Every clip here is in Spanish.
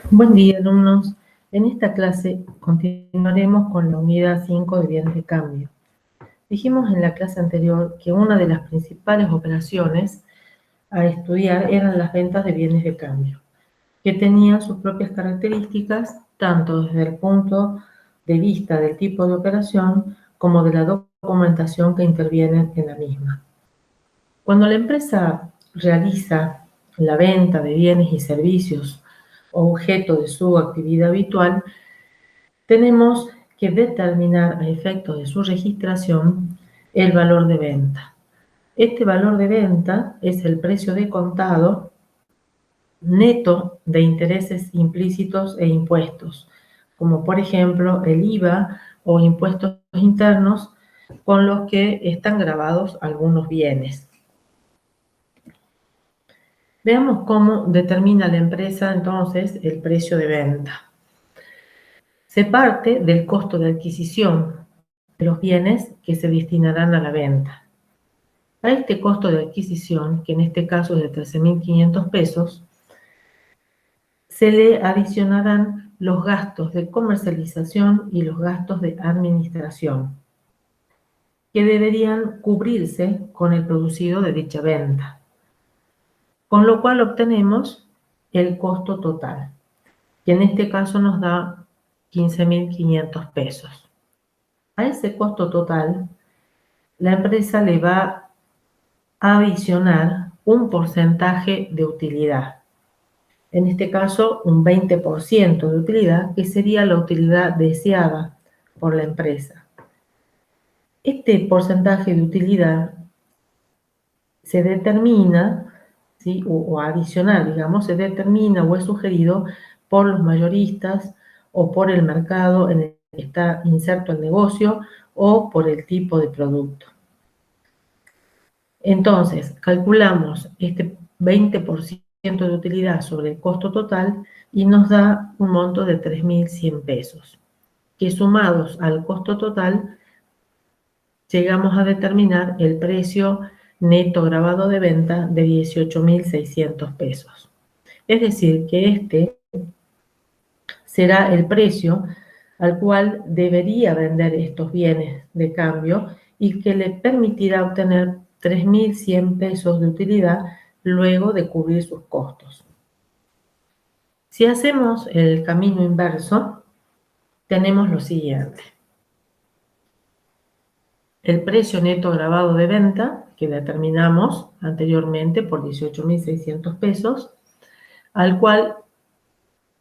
Buen día, alumnos. En esta clase continuaremos con la unidad 5 de bienes de cambio. Dijimos en la clase anterior que una de las principales operaciones a estudiar eran las ventas de bienes de cambio, que tenían sus propias características tanto desde el punto de vista del tipo de operación como de la documentación que interviene en la misma. Cuando la empresa realiza la venta de bienes y servicios objeto de su actividad habitual, tenemos que determinar a efectos de su registración el valor de venta. Este valor de venta es el precio de contado neto de intereses implícitos e impuestos, como por ejemplo el IVA o impuestos internos con los que están grabados algunos bienes. Veamos cómo determina la empresa entonces el precio de venta. Se parte del costo de adquisición de los bienes que se destinarán a la venta. A este costo de adquisición, que en este caso es de 13.500 pesos, se le adicionarán los gastos de comercialización y los gastos de administración, que deberían cubrirse con el producido de dicha venta, con lo cual obtenemos el costo total, que en este caso nos da 15.500 pesos. A ese costo total, la empresa le va a adicionar un porcentaje de utilidad. En este caso, un 20% de utilidad, que sería la utilidad deseada por la empresa. Este porcentaje de utilidad se determina, ¿sí? o adicional, digamos, se determina o es sugerido por los mayoristas o por el mercado en el que está inserto el negocio o por el tipo de producto. Entonces, calculamos este 20% de utilidad sobre el costo total y nos da un monto de 3.100 pesos, que sumados al costo total, llegamos a determinar el precio neto grabado de venta de 18.600 pesos. Es decir, que este será el precio al cual debería vender estos bienes de cambio y que le permitirá obtener 3.100 pesos de utilidad luego de cubrir sus costos. Si hacemos el camino inverso, tenemos lo siguiente. El precio neto grabado de venta, que determinamos anteriormente por 18.600 pesos, al cual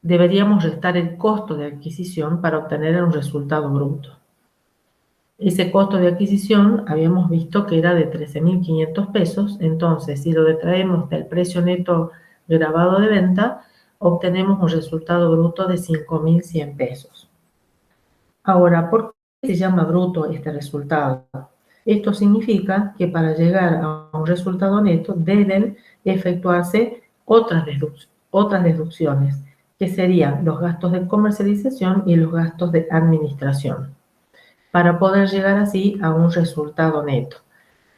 deberíamos restar el costo de adquisición para obtener un resultado bruto. Ese costo de adquisición habíamos visto que era de 13.500 pesos, entonces si lo detraemos del precio neto grabado de venta, obtenemos un resultado bruto de 5.100 pesos. Ahora, ¿por qué se llama bruto este resultado? Esto significa que para llegar a un resultado neto deben efectuarse otras deducciones, que serían los gastos de comercialización y los gastos de administración, para poder llegar así a un resultado neto,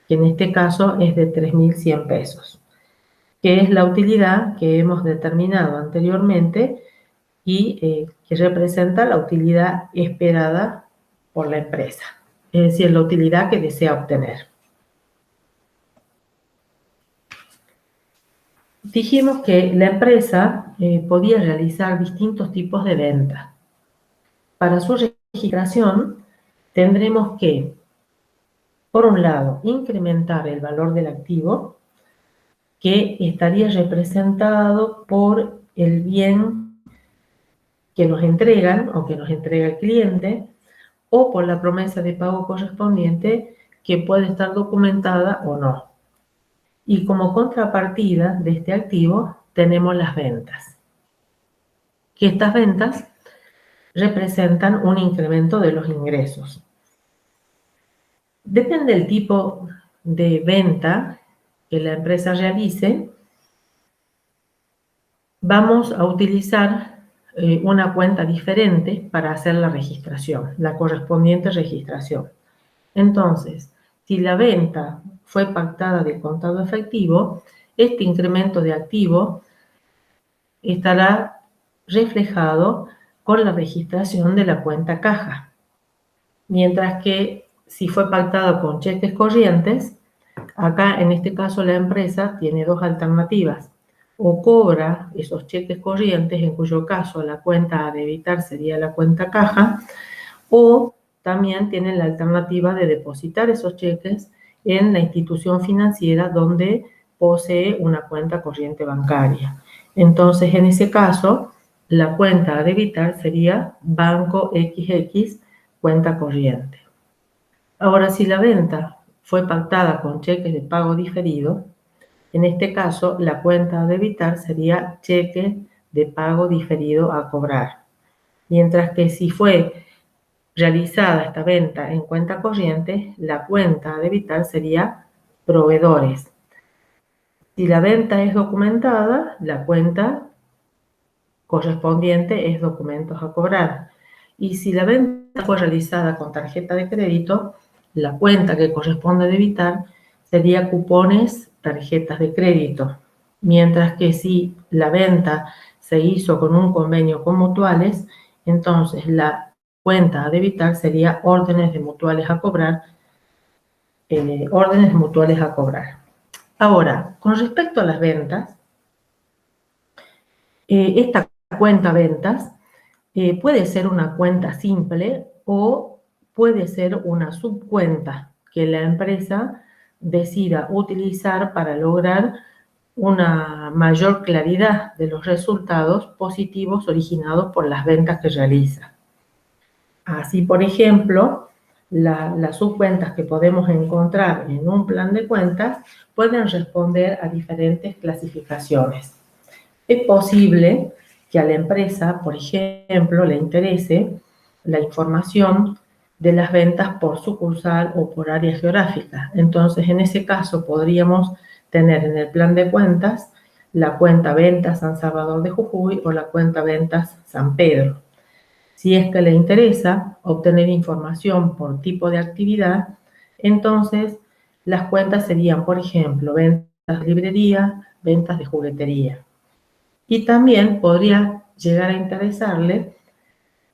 que en este caso es de 3.100 pesos, que es la utilidad que hemos determinado anteriormente y que representa la utilidad esperada por la empresa, es decir, la utilidad que desea obtener. Dijimos que la empresa podía realizar distintos tipos de venta. Para su registración tendremos que, por un lado, incrementar el valor del activo, que estaría representado por el bien que nos entregan o que nos entrega el cliente, o por la promesa de pago correspondiente que puede estar documentada o no. Y como contrapartida de este activo tenemos las ventas, que estas ventas representan un incremento de los ingresos. Depende del tipo de venta que la empresa realice, vamos a utilizar una cuenta diferente para hacer la registración, la correspondiente registración. Entonces, si la venta fue pactada de contado efectivo, este incremento de activo estará reflejado con la registración de la cuenta caja. Mientras que si fue pactado con cheques corrientes, acá en este caso la empresa tiene dos alternativas. O cobra esos cheques corrientes, en cuyo caso la cuenta a debitar sería la cuenta caja, o también tiene la alternativa de depositar esos cheques en la institución financiera donde posee una cuenta corriente bancaria. Entonces, en ese caso, la cuenta a debitar sería Banco XX, cuenta corriente. Ahora, si la venta fue pactada con cheques de pago diferido, en este caso, la cuenta a debitar sería cheque de pago diferido a cobrar. Mientras que si fue realizada esta venta en cuenta corriente, la cuenta a debitar sería proveedores. Si la venta es documentada, la cuenta correspondiente es documentos a cobrar. Y si la venta fue realizada con tarjeta de crédito, la cuenta que corresponde debitar sería cupones, tarjetas de crédito. Mientras que si la venta se hizo con un convenio con mutuales, entonces la cuenta a debitar sería órdenes de mutuales a cobrar, Ahora, con respecto a las ventas, esta cuenta ventas puede ser una cuenta simple o puede ser una subcuenta que la empresa decida utilizar para lograr una mayor claridad de los resultados positivos originados por las ventas que realiza. Así, por ejemplo, las subcuentas que podemos encontrar en un plan de cuentas pueden responder a diferentes clasificaciones. Es posible que a la empresa, por ejemplo, le interese la información de las ventas por sucursal o por área geográfica. Entonces, en ese caso, podríamos tener en el plan de cuentas la cuenta ventas San Salvador de Jujuy o la cuenta ventas San Pedro. Si es que le interesa obtener información por tipo de actividad, entonces las cuentas serían, por ejemplo, ventas de librería, ventas de juguetería. Y también podría llegar a interesarle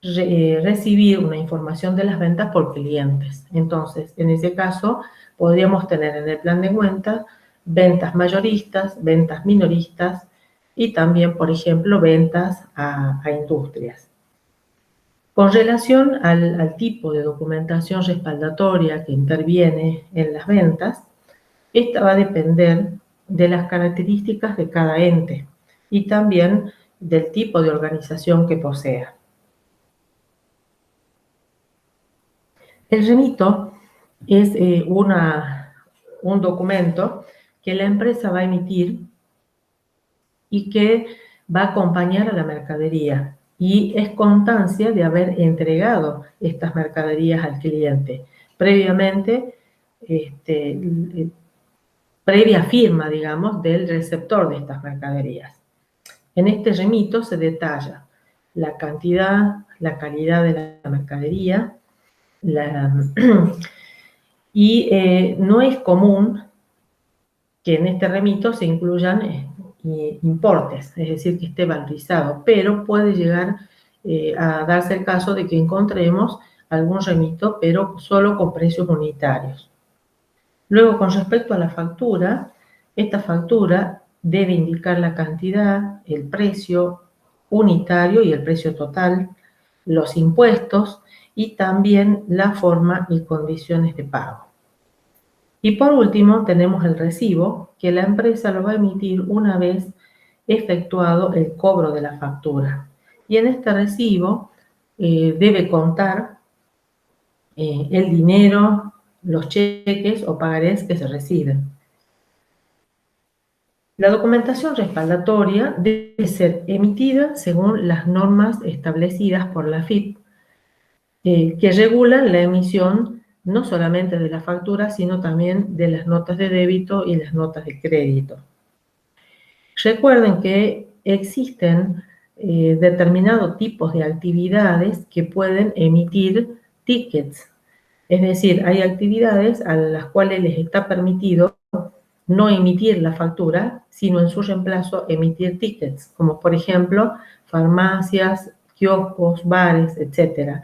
recibir una información de las ventas por clientes. Entonces, en ese caso, podríamos tener en el plan de cuentas ventas mayoristas, ventas minoristas y también, por ejemplo, ventas a industrias. Con relación al tipo de documentación respaldatoria que interviene en las ventas, esta va a depender de las características de cada ente y también del tipo de organización que posea. El remito es un documento que la empresa va a emitir y que va a acompañar a la mercadería y es constancia de haber entregado estas mercaderías al cliente. Previamente, previa firma, digamos, del receptor de estas mercaderías. En este remito se detalla la cantidad, la calidad de la mercadería, y no es común que en este remito se incluyan importes, es decir, que esté valorizado, pero puede llegar a darse el caso de que encontremos algún remito, pero solo con precios unitarios. Luego, con respecto a la factura, esta factura debe indicar la cantidad, el precio unitario y el precio total, los impuestos y también la forma y condiciones de pago. Y por último, tenemos el recibo, que la empresa lo va a emitir una vez efectuado el cobro de la factura. Y en este recibo debe contar el dinero, los cheques o pagarés que se reciben. La documentación respaldatoria debe ser emitida según las normas establecidas por la AFIP, que regulan la emisión no solamente de la factura, sino también de las notas de débito y las notas de crédito. Recuerden que existen determinados tipos de actividades que pueden emitir tickets. Es decir, hay actividades a las cuales les está permitido no emitir la factura, sino en su reemplazo emitir tickets, como por ejemplo farmacias, kioscos, bares, etc.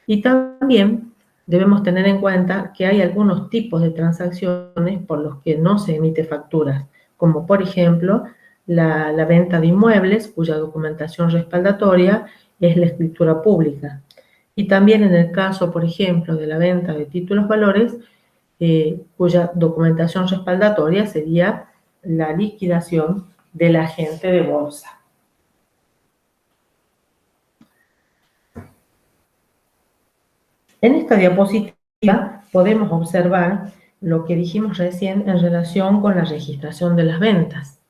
Y también debemos tener en cuenta que hay algunos tipos de transacciones por los que no se emite facturas, como por ejemplo la venta de inmuebles, cuya documentación respaldatoria es la escritura pública. Y también en el caso, por ejemplo, de la venta de títulos valores, cuya documentación respaldatoria sería la liquidación del agente de bolsa. En esta diapositiva podemos observar lo que dijimos recién en relación con la registración de las ventas,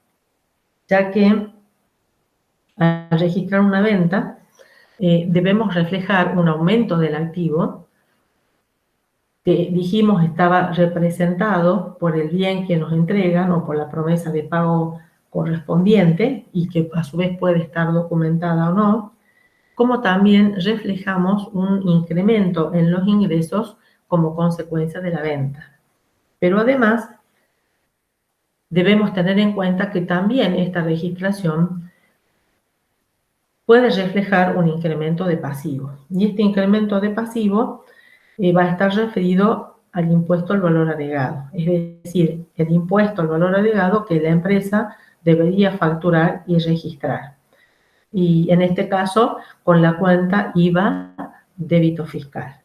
ya que al registrar una venta debemos reflejar un aumento del activo que dijimos estaba representado por el bien que nos entregan o por la promesa de pago correspondiente y que a su vez puede estar documentada o no, como también reflejamos un incremento en los ingresos como consecuencia de la venta. Pero además debemos tener en cuenta que también esta registración puede reflejar un incremento de pasivo. Y este incremento de pasivo va a estar referido al impuesto al valor agregado, es decir, el impuesto al valor agregado que la empresa debería facturar y registrar. Y en este caso, con la cuenta IVA débito fiscal.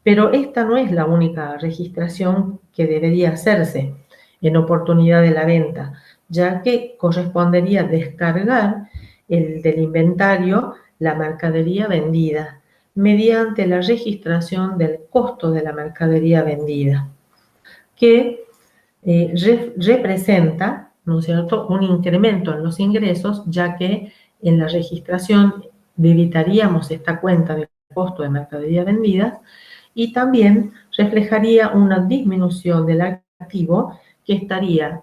Pero esta no es la única registración que debería hacerse en oportunidad de la venta, ya que correspondería descargar del inventario la mercadería vendida mediante la registración del costo de la mercadería vendida, que representa, ¿no es cierto?, un incremento en los ingresos, ya que en la registración debitaríamos esta cuenta de costo de mercadería vendida y también reflejaría una disminución del activo que estaría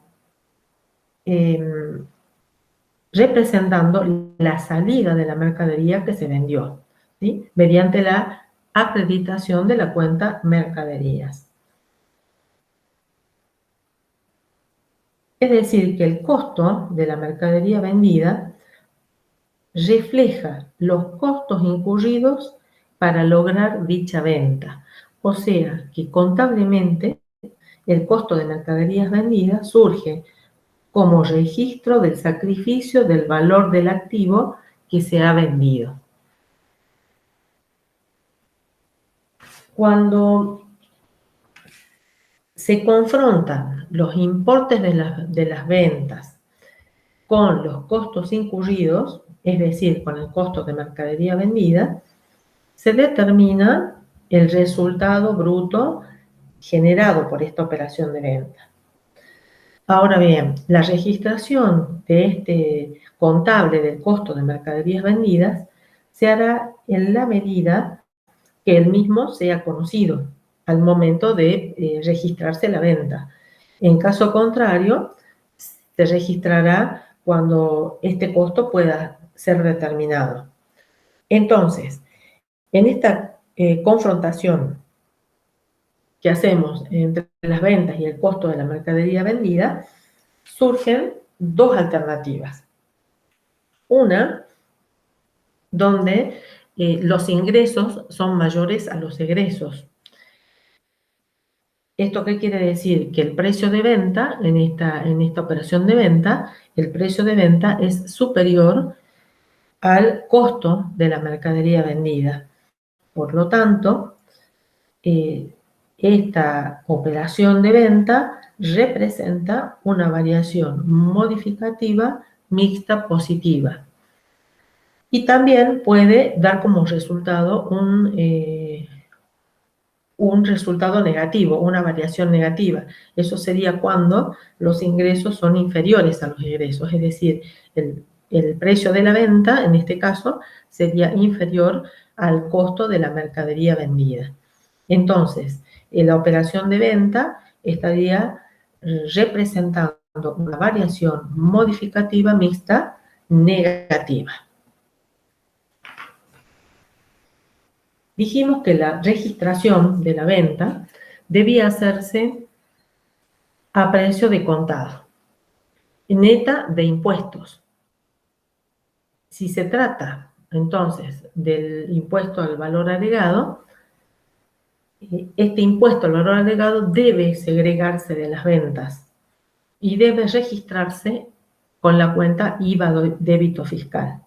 representando la salida de la mercadería que se vendió, ¿sí?, mediante la acreditación de la cuenta mercaderías. Es decir, que el costo de la mercadería vendida refleja los costos incurridos para lograr dicha venta. O sea, que contablemente el costo de mercaderías vendidas surge como registro del sacrificio del valor del activo que se ha vendido. Cuando se confrontan los importes de las ventas con los costos incurridos, es decir, con el costo de mercadería vendida, se determina el resultado bruto generado por esta operación de venta. Ahora bien, la registración de este contable del costo de mercaderías vendidas se hará en la medida que el mismo sea conocido al momento de registrarse la venta. En caso contrario, se registrará cuando este costo pueda ser determinado. Entonces, en esta confrontación que hacemos entre las ventas y el costo de la mercadería vendida, surgen dos alternativas. Una, donde los ingresos son mayores a los egresos. ¿Esto qué quiere decir? Que el precio de venta, en esta operación de venta, el precio de venta es superior al costo de la mercadería vendida. Por lo tanto, esta operación de venta representa una variación modificativa mixta positiva. Y también puede dar como resultado un resultado negativo, una variación negativa. Eso sería cuando los ingresos son inferiores a los egresos, es decir, el precio de la venta, en este caso, sería inferior al costo de la mercadería vendida. Entonces, la operación de venta estaría representando una variación modificativa mixta negativa. Dijimos que la registración de la venta debía hacerse a precio de contado, neta de impuestos. Si se trata, entonces, del impuesto al valor agregado, este impuesto al valor agregado debe segregarse de las ventas y debe registrarse con la cuenta IVA débito fiscal.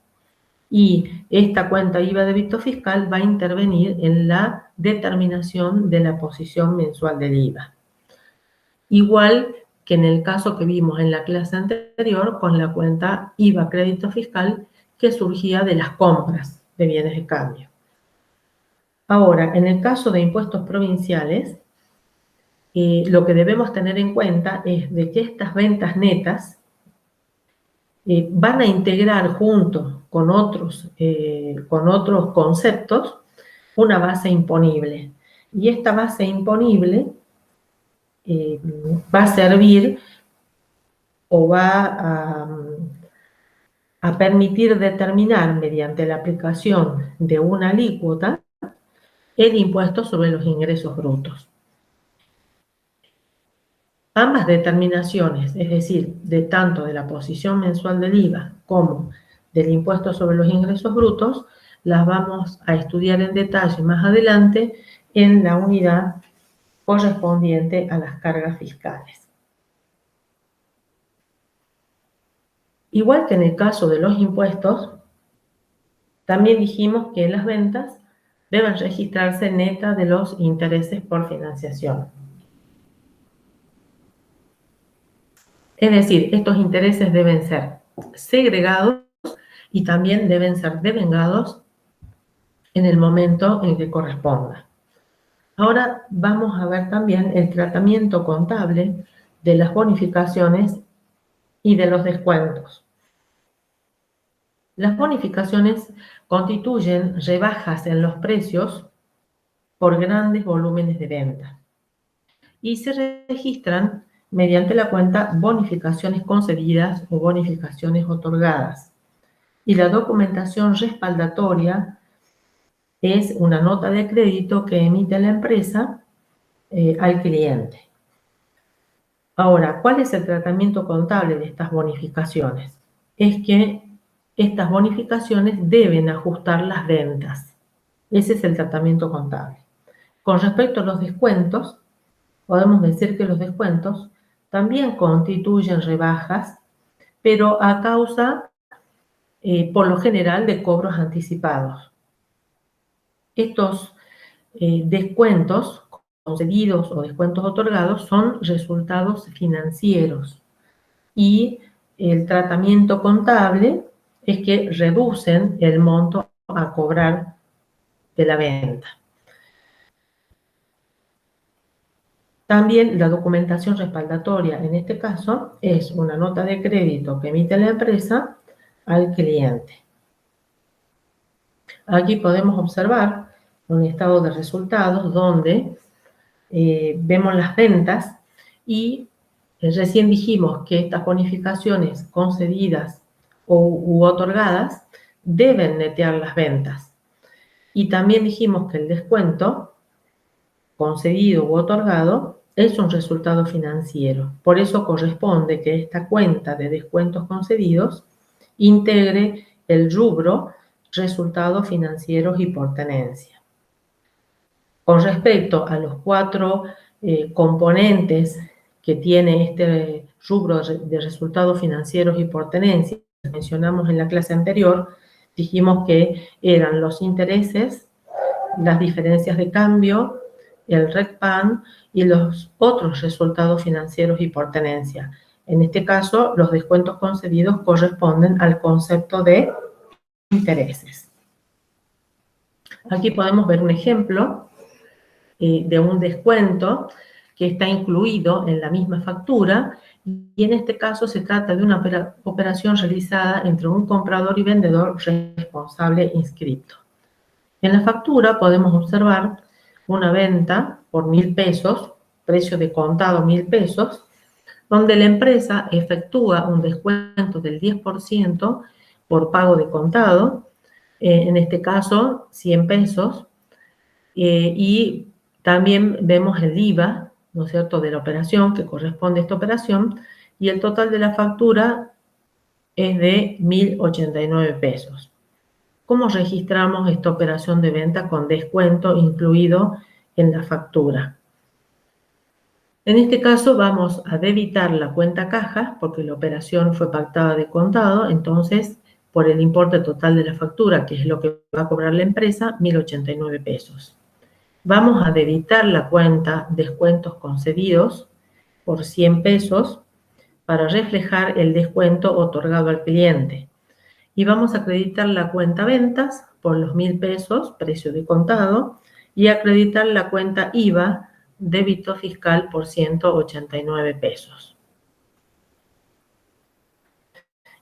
Y esta cuenta IVA débito fiscal va a intervenir en la determinación de la posición mensual del IVA. Igual que en el caso que vimos en la clase anterior con la cuenta IVA crédito fiscal que surgía de las compras de bienes de cambio. Ahora, en el caso de impuestos provinciales, lo que debemos tener en cuenta es de que estas ventas netas van a integrar junto con otros conceptos una base imponible. Y esta base imponible va a servir o va a permitir determinar mediante la aplicación de una alícuota el impuesto sobre los ingresos brutos. Ambas determinaciones, es decir, tanto de la posición mensual del IVA como del impuesto sobre los ingresos brutos, las vamos a estudiar en detalle más adelante en la unidad correspondiente a las cargas fiscales. Igual que en el caso de los impuestos, también dijimos que las ventas deben registrarse neta de los intereses por financiación. Es decir, estos intereses deben ser segregados y también deben ser devengados en el momento en que corresponda. Ahora vamos a ver también el tratamiento contable de las bonificaciones y de los descuentos. Las bonificaciones constituyen rebajas en los precios por grandes volúmenes de venta y se registran mediante la cuenta bonificaciones concedidas o bonificaciones otorgadas. Y la documentación respaldatoria es una nota de crédito que emite la empresa al cliente. Ahora, ¿cuál es el tratamiento contable de estas bonificaciones? Es que estas bonificaciones deben ajustar las ventas. Ese es el tratamiento contable. Con respecto a los descuentos, podemos decir que los descuentos también constituyen rebajas, pero a causa, por lo general, de cobros anticipados. Estos descuentos concedidos o descuentos otorgados son resultados financieros y el tratamiento contable es que reducen el monto a cobrar de la venta. También la documentación respaldatoria, en este caso, es una nota de crédito que emite la empresa al cliente. Aquí podemos observar un estado de resultados donde vemos las ventas y recién dijimos que estas bonificaciones concedidas u otorgadas deben netear las ventas. Y también dijimos que el descuento concedido u otorgado es un resultado financiero. Por eso corresponde que esta cuenta de descuentos concedidos integre el rubro resultados financieros y por tenencia. Con respecto a los 4 componentes que tiene este rubro de resultados financieros y por tenencia, que mencionamos en la clase anterior, dijimos que eran los intereses, las diferencias de cambio, el RECPAN y los otros resultados financieros y por tenencia. En este caso, los descuentos concedidos corresponden al concepto de intereses. Aquí podemos ver un ejemplo de un descuento que está incluido en la misma factura y en este caso se trata de una operación realizada entre un comprador y vendedor responsable inscripto. En la factura podemos observar una venta por 1.000 pesos, precio de contado 1.000 pesos, donde la empresa efectúa un descuento del 10% por pago de contado, en este caso 100 pesos, y también vemos el IVA ¿no es cierto?, de la operación que corresponde a esta operación, y el total de la factura es de 1.089 pesos. ¿Cómo registramos esta operación de venta con descuento incluido en la factura? En este caso vamos a debitar la cuenta caja porque la operación fue pactada de contado, entonces por el importe total de la factura, que es lo que va a cobrar la empresa, 1.089 pesos. Vamos a debitar la cuenta descuentos concedidos por 100 pesos para reflejar el descuento otorgado al cliente. Y vamos a acreditar la cuenta ventas por los 1.000 pesos, precio de contado, y acreditar la cuenta IVA, débito fiscal, por 189 pesos.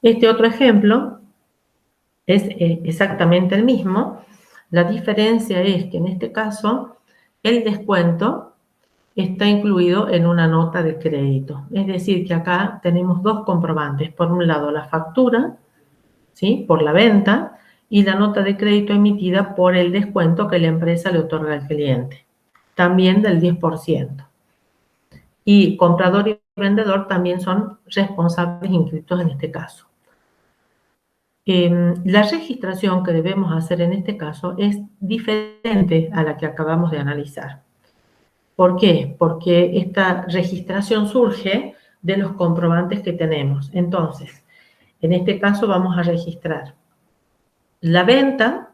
Este otro ejemplo es exactamente el mismo. La diferencia es que en este caso el descuento está incluido en una nota de crédito. Es decir, que acá tenemos dos comprobantes. Por un lado, la factura, ¿sí?, por la venta, y la nota de crédito emitida por el descuento que la empresa le otorga al cliente, también del 10%. Y comprador y vendedor también son responsables inscritos en este caso. La registración que debemos hacer en este caso es diferente a la que acabamos de analizar. ¿Por qué? Porque esta registración surge de los comprobantes que tenemos. Entonces, en este caso vamos a registrar la venta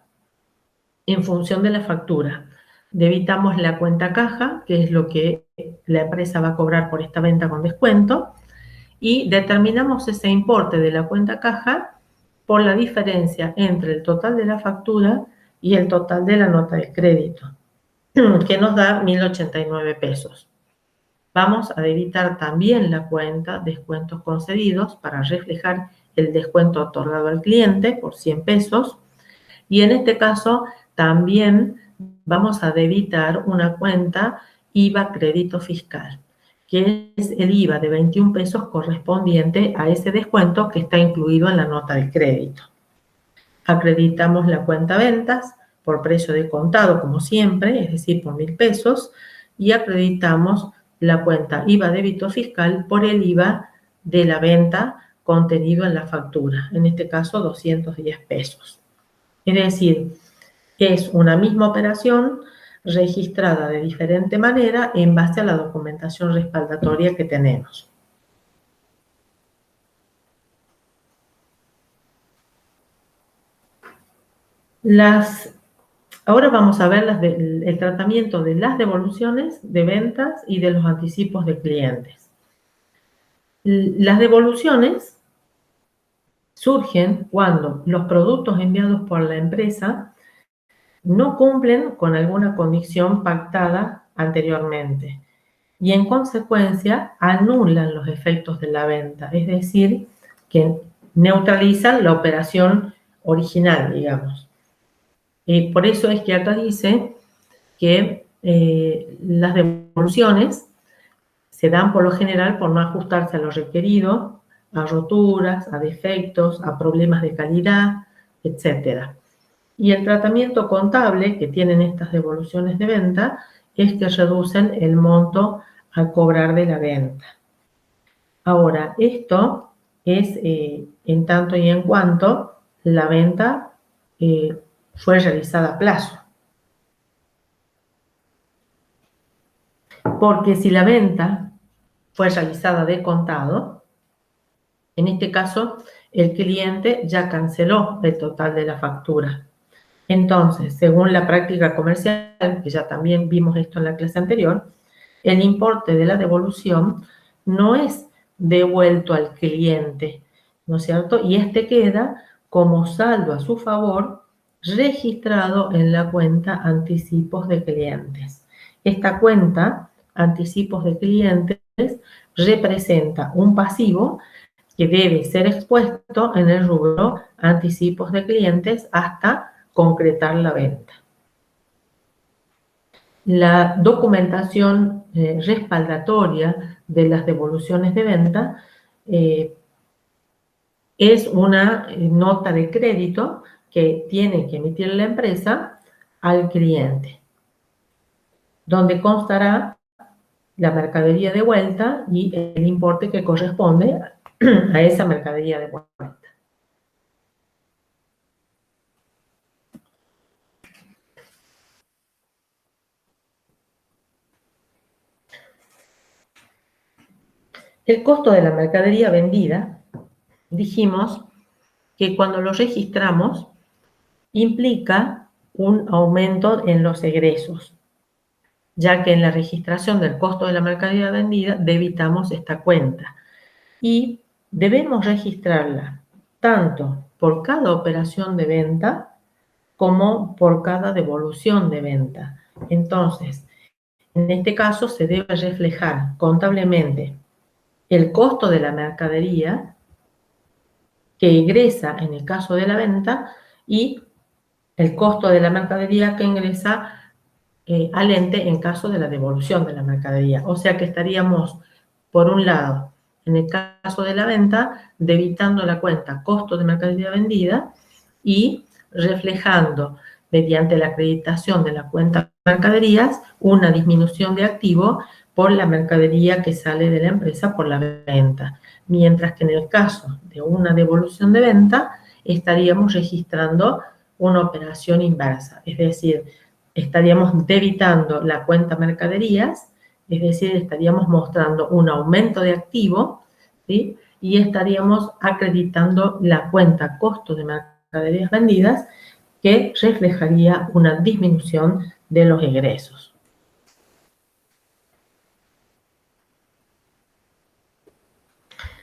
en función de la factura. Debitamos la cuenta caja, que es lo que la empresa va a cobrar por esta venta con descuento, y determinamos ese importe de la cuenta caja por la diferencia entre el total de la factura y el total de la nota de crédito, que nos da 1.089 pesos. Vamos a debitar también la cuenta descuentos concedidos para reflejar el descuento otorgado al cliente por 100 pesos. Y en este caso también vamos a debitar una cuenta IVA crédito fiscal, que es el IVA de 21 pesos correspondiente a ese descuento que está incluido en la nota de crédito. Acreditamos la cuenta ventas por precio de contado, como siempre, es decir, por 1.000 pesos, y acreditamos la cuenta IVA débito fiscal por el IVA de la venta contenido en la factura, en este caso 210 pesos. Es decir, es una misma operación registrada de diferente manera en base a la documentación respaldatoria que tenemos. Ahora vamos a ver el tratamiento de las devoluciones de ventas y de los anticipos de clientes. Las devoluciones surgen cuando los productos enviados por la empresa no cumplen con alguna condición pactada anteriormente y en consecuencia anulan los efectos de la venta, es decir, que neutralizan la operación original, digamos. Por eso es que acá dice que las devoluciones se dan por lo general por no ajustarse a lo requerido, a roturas, a defectos, a problemas de calidad, etc. Y el tratamiento contable que tienen estas devoluciones de venta es que reducen el monto a cobrar de la venta. Ahora, esto es en tanto y en cuanto la venta fue realizada a plazo. Porque si la venta fue realizada de contado, en este caso el cliente ya canceló el total de la factura. Entonces, según la práctica comercial, que ya también vimos esto en la clase anterior, el importe de la devolución no es devuelto al cliente, ¿no es cierto? Y este queda como saldo a su favor registrado en la cuenta anticipos de clientes. Esta cuenta anticipos de clientes representa un pasivo que debe ser expuesto en el rubro anticipos de clientes hasta concretar la venta. La documentación respaldatoria de las devoluciones de venta es una nota de crédito que tiene que emitir la empresa al cliente, donde constará la mercadería de vuelta y el importe que corresponde a esa mercadería de vuelta. El costo de la mercadería vendida, dijimos que cuando lo registramos implica un aumento en los egresos, ya que en la registración del costo de la mercadería vendida debitamos esta cuenta y debemos registrarla tanto por cada operación de venta como por cada devolución de venta. Entonces, en este caso se debe reflejar contablemente el costo de la mercadería que ingresa en el caso de la venta y el costo de la mercadería que ingresa al ente en caso de la devolución de la mercadería. O sea que estaríamos, por un lado, en el caso de la venta, debitando la cuenta costo de mercadería vendida y reflejando mediante la acreditación de la cuenta de mercaderías una disminución de activo por la mercadería que sale de la empresa por la venta. Mientras que en el caso de una devolución de venta, estaríamos registrando una operación inversa, es decir, estaríamos debitando la cuenta mercaderías, es decir, estaríamos mostrando un aumento de activo, ¿sí? Y estaríamos acreditando la cuenta costo de mercaderías vendidas, que reflejaría una disminución de los egresos.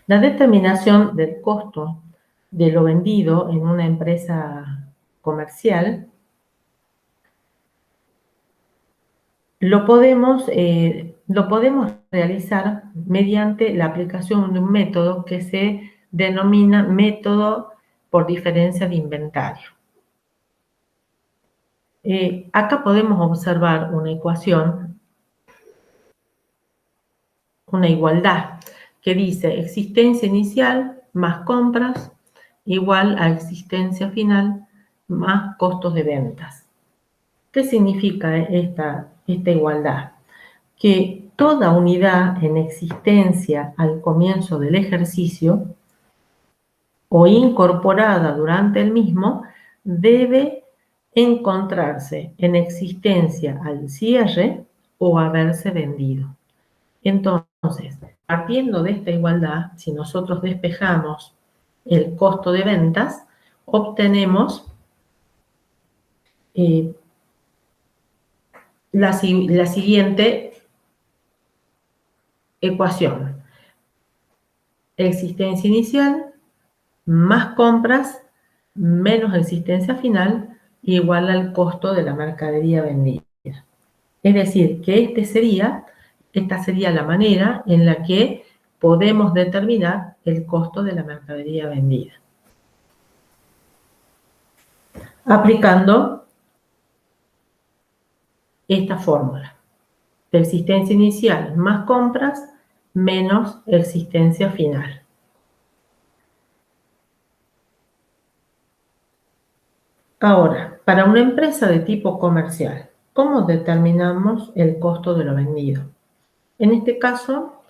La determinación del costo de lo vendido en una empresa comercial lo podemos realizar mediante la aplicación de un método que se denomina método por diferencia de inventario. Acá podemos observar una ecuación, una igualdad, que dice existencia inicial más compras igual a existencia final más costos de ventas. ¿Qué significa esta igualdad? Que toda unidad en existencia al comienzo del ejercicio o incorporada durante el mismo debe encontrarse en existencia al cierre o haberse vendido. Entonces, partiendo de esta igualdad, si nosotros despejamos el costo de ventas, obtenemos la siguiente ecuación. Existencia inicial más compras menos existencia final igual al costo de la mercadería vendida. Es decir, que esta sería la manera en la que podemos determinar el costo de la mercadería vendida. Aplicando esta fórmula. Existencia inicial más compras menos existencia final. Ahora, para una empresa de tipo comercial, ¿cómo determinamos el costo de lo vendido? En este caso,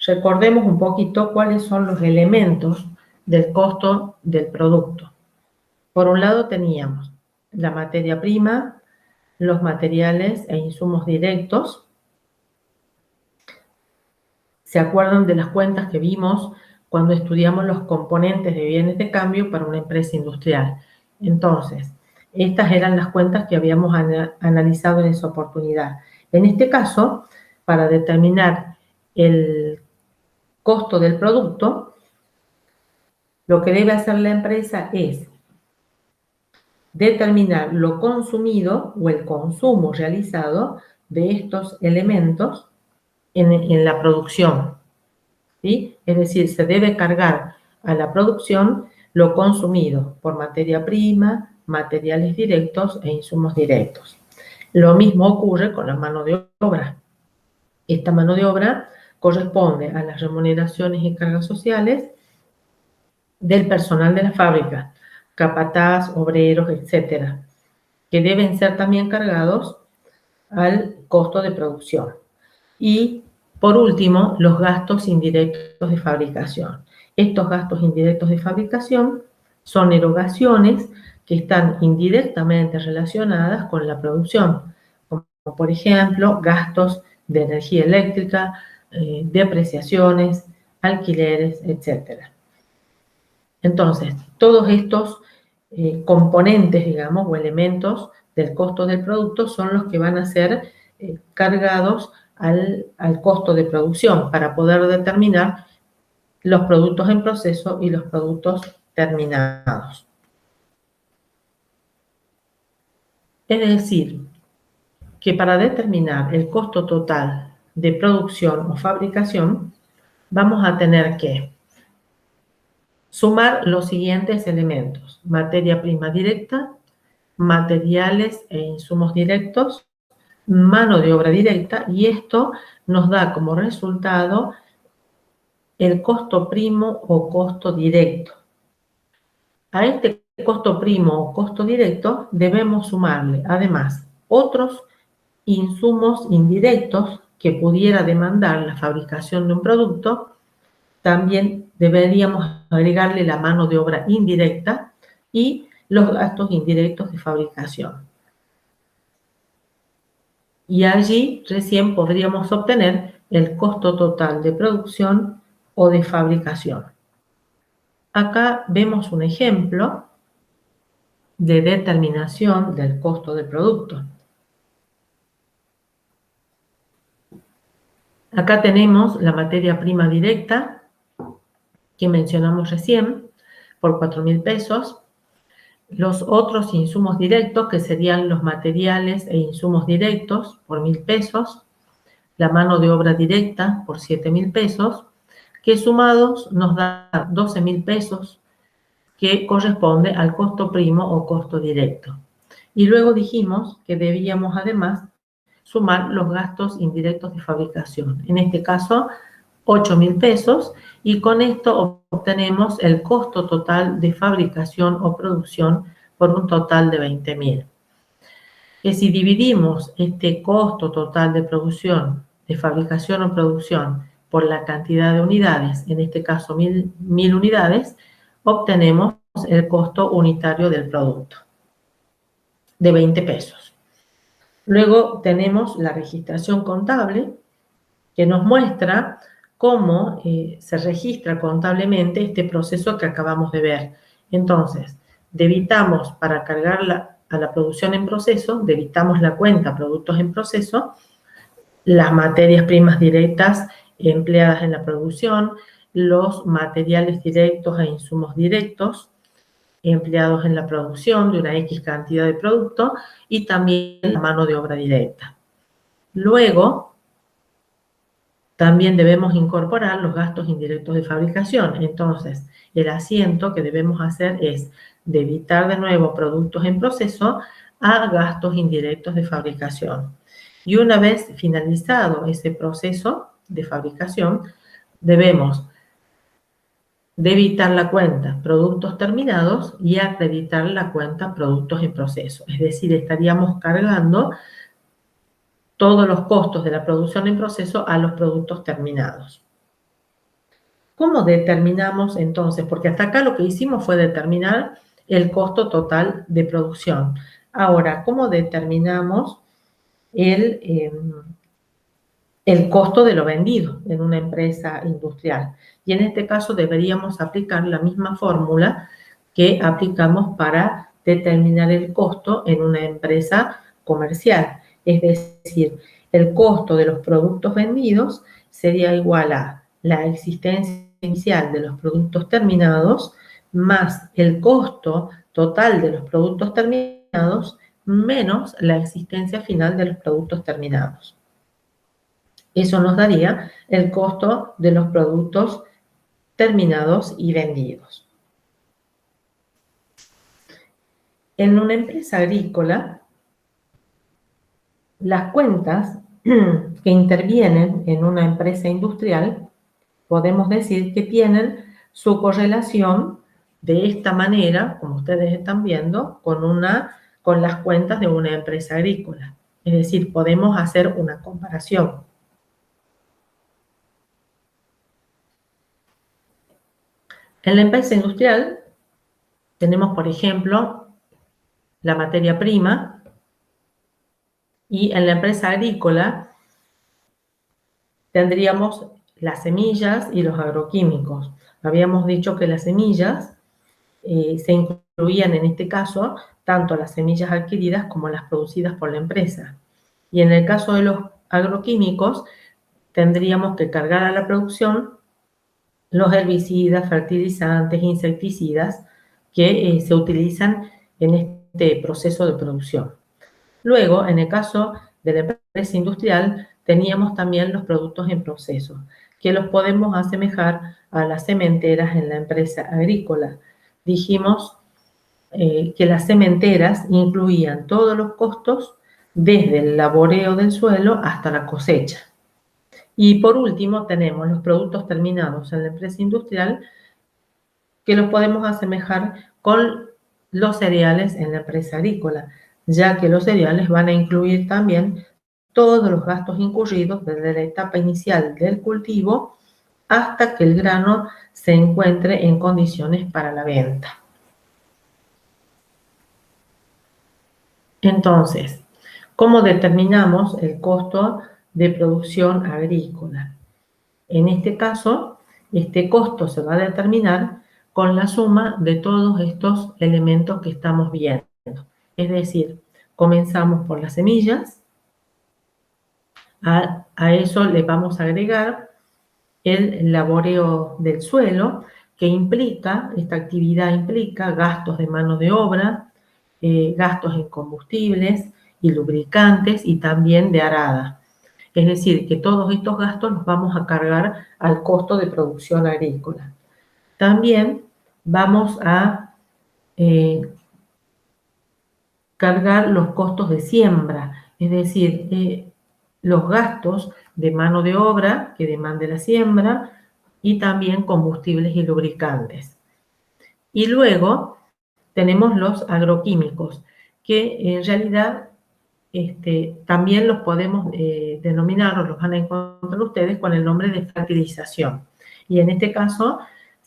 recordemos un poquito cuáles son los elementos del costo del producto. Por un lado teníamos la materia prima, los materiales e insumos directos. ¿Se acuerdan de las cuentas que vimos cuando estudiamos los componentes de bienes de cambio para una empresa industrial? Entonces, estas eran las cuentas que habíamos analizado en esa oportunidad. En este caso, para determinar el costo del producto, lo que debe hacer la empresa es determinar lo consumido o el consumo realizado de estos elementos en la producción, ¿sí? Es decir, se debe cargar a la producción lo consumido por materia prima, materiales directos e insumos directos. Lo mismo ocurre con la mano de obra. Esta mano de obra corresponde a las remuneraciones y cargas sociales del personal de la fábrica, capataz, obreros, etcétera, que deben ser también cargados al costo de producción. Y Por último, los gastos indirectos de fabricación. Estos gastos indirectos de fabricación son erogaciones que están indirectamente relacionadas con la producción, como por ejemplo gastos de energía eléctrica, depreciaciones, alquileres, etc. Entonces, todos estos componentes, digamos, o elementos del costo del producto son los que van a ser cargados al costo de producción para poder determinar los productos en proceso y los productos terminados. Es decir, que para determinar el costo total de producción o fabricación, vamos a tener que sumar los siguientes elementos: materia prima directa, materiales e insumos directos, mano de obra directa, y esto nos da como resultado el costo primo o costo directo. A este costo primo o costo directo debemos sumarle además otros insumos indirectos que pudiera demandar la fabricación de un producto. También deberíamos agregarle la mano de obra indirecta y los gastos indirectos de fabricación. Y allí recién podríamos obtener el costo total de producción o de fabricación. Acá vemos un ejemplo de determinación del costo del producto. Acá tenemos la materia prima directa que mencionamos recién por 4.000 pesos. Los otros insumos directos, que serían los materiales e insumos directos, por 1.000 pesos. La mano de obra directa por 7.000 pesos, que sumados nos da 12.000 pesos, que corresponde al costo primo o costo directo. Y luego dijimos que debíamos además sumar los gastos indirectos de fabricación. En este caso, 8.000 pesos, y con esto obtenemos el costo total de fabricación o producción por un total de 20.000. Que si dividimos este costo total de producción, de fabricación o producción, por la cantidad de unidades, en este caso 1.000 unidades, obtenemos el costo unitario del producto, de 20 pesos. Luego tenemos la registración contable, que nos muestra cómo se registra contablemente este proceso que acabamos de ver. Entonces, debitamos para cargar a la producción en proceso, debitamos la cuenta productos en proceso, las materias primas directas empleadas en la producción, los materiales directos e insumos directos empleados en la producción de una X cantidad de producto, y también la mano de obra directa. Luego, también debemos incorporar los gastos indirectos de fabricación. Entonces, el asiento que debemos hacer es debitar de nuevo productos en proceso a gastos indirectos de fabricación. Y una vez finalizado ese proceso de fabricación, debemos debitar la cuenta productos terminados y acreditar la cuenta productos en proceso. Es decir, estaríamos cargando todos los costos de la producción en proceso a los productos terminados. ¿Cómo determinamos entonces? Porque hasta acá lo que hicimos fue determinar el costo total de producción. Ahora, ¿cómo determinamos el costo de lo vendido en una empresa industrial? Y en este caso deberíamos aplicar la misma fórmula que aplicamos para determinar el costo en una empresa comercial. Es decir, el costo de los productos vendidos sería igual a la existencia inicial de los productos terminados más el costo total de los productos terminados menos la existencia final de los productos terminados. Eso nos daría el costo de los productos terminados y vendidos. En una empresa agrícola, las cuentas que intervienen en una empresa industrial, podemos decir que tienen su correlación de esta manera, como ustedes están viendo, con las cuentas de una empresa agrícola. Es decir, podemos hacer una comparación. En la empresa industrial tenemos, por ejemplo, la materia prima, y en la empresa agrícola tendríamos las semillas y los agroquímicos. Habíamos dicho que las semillas se incluían en este caso tanto las semillas adquiridas como las producidas por la empresa. Y en el caso de los agroquímicos, tendríamos que cargar a la producción los herbicidas, fertilizantes, insecticidas que se utilizan en este proceso de producción. Luego, en el caso de la empresa industrial, teníamos también los productos en proceso, que los podemos asemejar a las sementeras en la empresa agrícola. Dijimos que las sementeras incluían todos los costos desde el laboreo del suelo hasta la cosecha. Y por último tenemos los productos terminados en la empresa industrial, que los podemos asemejar con los cereales en la empresa agrícola, ya que los cereales van a incluir también todos los gastos incurridos desde la etapa inicial del cultivo hasta que el grano se encuentre en condiciones para la venta. Entonces, ¿cómo determinamos el costo de producción agrícola? En este caso, este costo se va a determinar con la suma de todos estos elementos que estamos viendo. Es decir, comenzamos por las semillas, a eso le vamos a agregar el laboreo del suelo, que implica, esta actividad implica gastos de mano de obra, gastos en combustibles y lubricantes y también de arada. Es decir, que todos estos gastos los vamos a cargar al costo de producción agrícola. También vamos a cargar los costos de siembra, es decir, los gastos de mano de obra que demande la siembra y también combustibles y lubricantes. Y luego tenemos los agroquímicos, que en realidad también los podemos denominar, o los van a encontrar ustedes con el nombre de fertilización. Y en este caso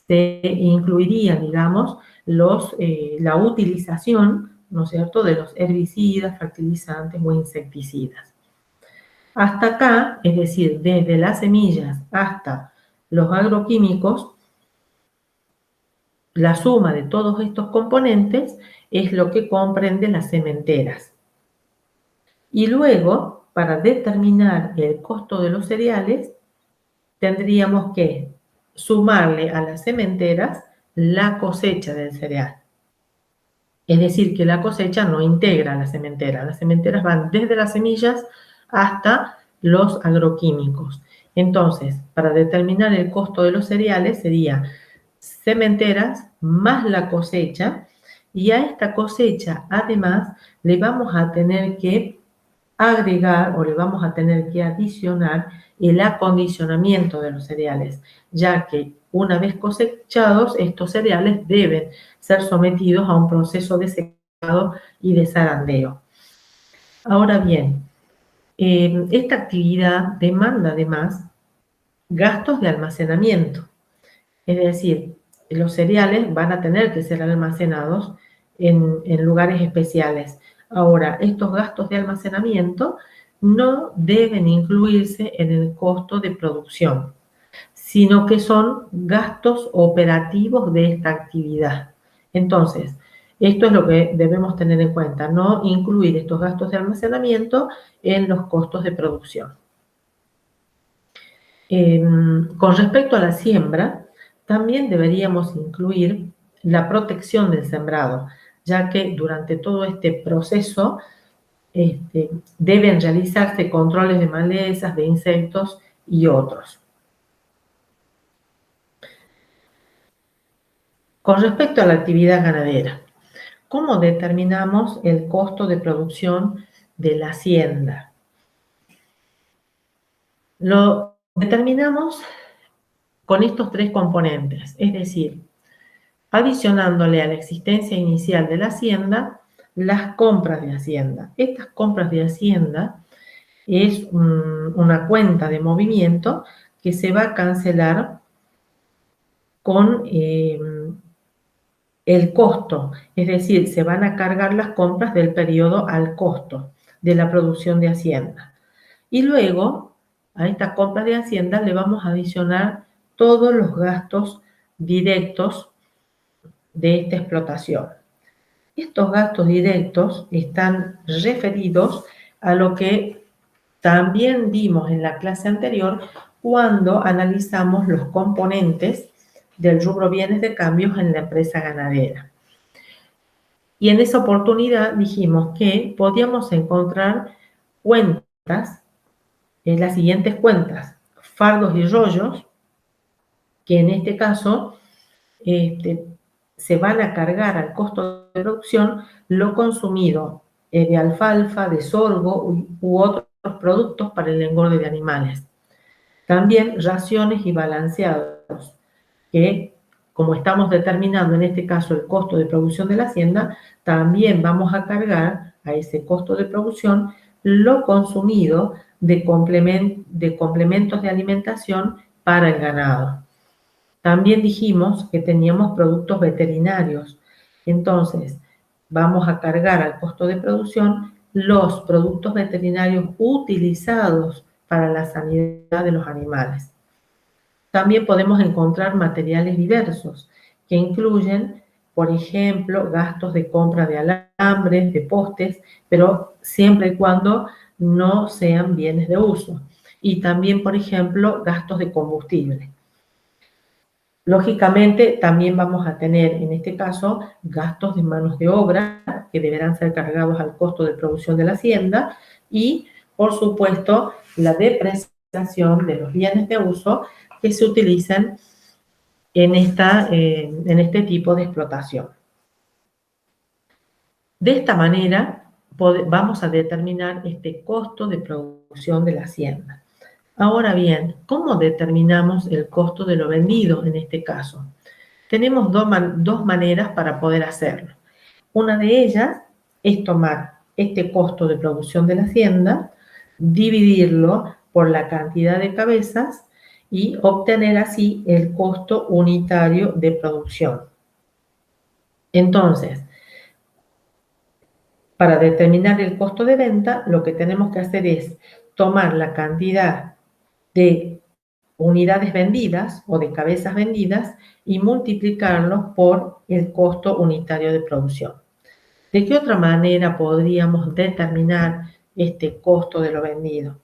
se incluiría, digamos, la utilización, ¿no es cierto?, de los herbicidas, fertilizantes o insecticidas. Hasta acá, es decir, desde las semillas hasta los agroquímicos, la suma de todos estos componentes es lo que comprende las sementeras. Y luego, para determinar el costo de los cereales, tendríamos que sumarle a las sementeras la cosecha del cereal. Es decir, que la cosecha no integra las sementeras van desde las semillas hasta los agroquímicos. Entonces, para determinar el costo de los cereales sería sementeras más la cosecha, y a esta cosecha además le vamos a tener que agregar o le vamos a tener que adicionar el acondicionamiento de los cereales, ya que una vez cosechados, estos cereales deben ser sometidos a un proceso de secado y de zarandeo. Ahora bien, esta actividad demanda además gastos de almacenamiento, es decir, los cereales van a tener que ser almacenados en lugares especiales. Ahora, estos gastos de almacenamiento no deben incluirse en el costo de producción, sino que son gastos operativos de esta actividad. Entonces, esto es lo que debemos tener en cuenta, no incluir estos gastos de almacenamiento en los costos de producción. Con respecto a la siembra, también deberíamos incluir la protección del sembrado, ya que durante todo este proceso deben realizarse controles de malezas, de insectos y otros. Con respecto a la actividad ganadera, ¿cómo determinamos el costo de producción de la hacienda? Lo determinamos con estos tres componentes, es decir, adicionándole a la existencia inicial de la hacienda las compras de hacienda. Estas compras de hacienda es una cuenta de movimiento que se va a cancelar con el costo, es decir, se van a cargar las compras del periodo al costo de la producción de Hacienda. Y luego, a estas compras de Hacienda le vamos a adicionar todos los gastos directos de esta explotación. Estos gastos directos están referidos a lo que también vimos en la clase anterior cuando analizamos los componentes del rubro bienes de cambios en la empresa ganadera. Y en esa oportunidad dijimos que podíamos encontrar cuentas, las siguientes cuentas: fardos y rollos, que en este caso se van a cargar al costo de producción lo consumido de alfalfa, de sorgo u otros productos para el engorde de animales. También raciones y balanceados, que como estamos determinando en este caso el costo de producción de la hacienda, también vamos a cargar a ese costo de producción lo consumido de complementos de alimentación para el ganado. También dijimos que teníamos productos veterinarios. Entonces, vamos a cargar al costo de producción los productos veterinarios utilizados para la sanidad de los animales. También podemos encontrar materiales diversos que incluyen, por ejemplo, gastos de compra de alambres, de postes, pero siempre y cuando no sean bienes de uso. Y también, por ejemplo, gastos de combustible. Lógicamente, también vamos a tener, en este caso, gastos de manos de obra que deberán ser cargados al costo de producción de la hacienda y, por supuesto, la depreciación de los bienes de uso que se utilizan en este tipo de explotación. De esta manera, vamos a determinar este costo de producción de la hacienda. Ahora bien, ¿cómo determinamos el costo de lo vendido en este caso? Tenemos dos maneras para poder hacerlo. Una de ellas es tomar este costo de producción de la hacienda, dividirlo por la cantidad de cabezas y obtener así el costo unitario de producción. Entonces, para determinar el costo de venta, lo que tenemos que hacer es tomar la cantidad de unidades vendidas o de cabezas vendidas y multiplicarlos por el costo unitario de producción. ¿De qué otra manera podríamos determinar este costo de lo vendido?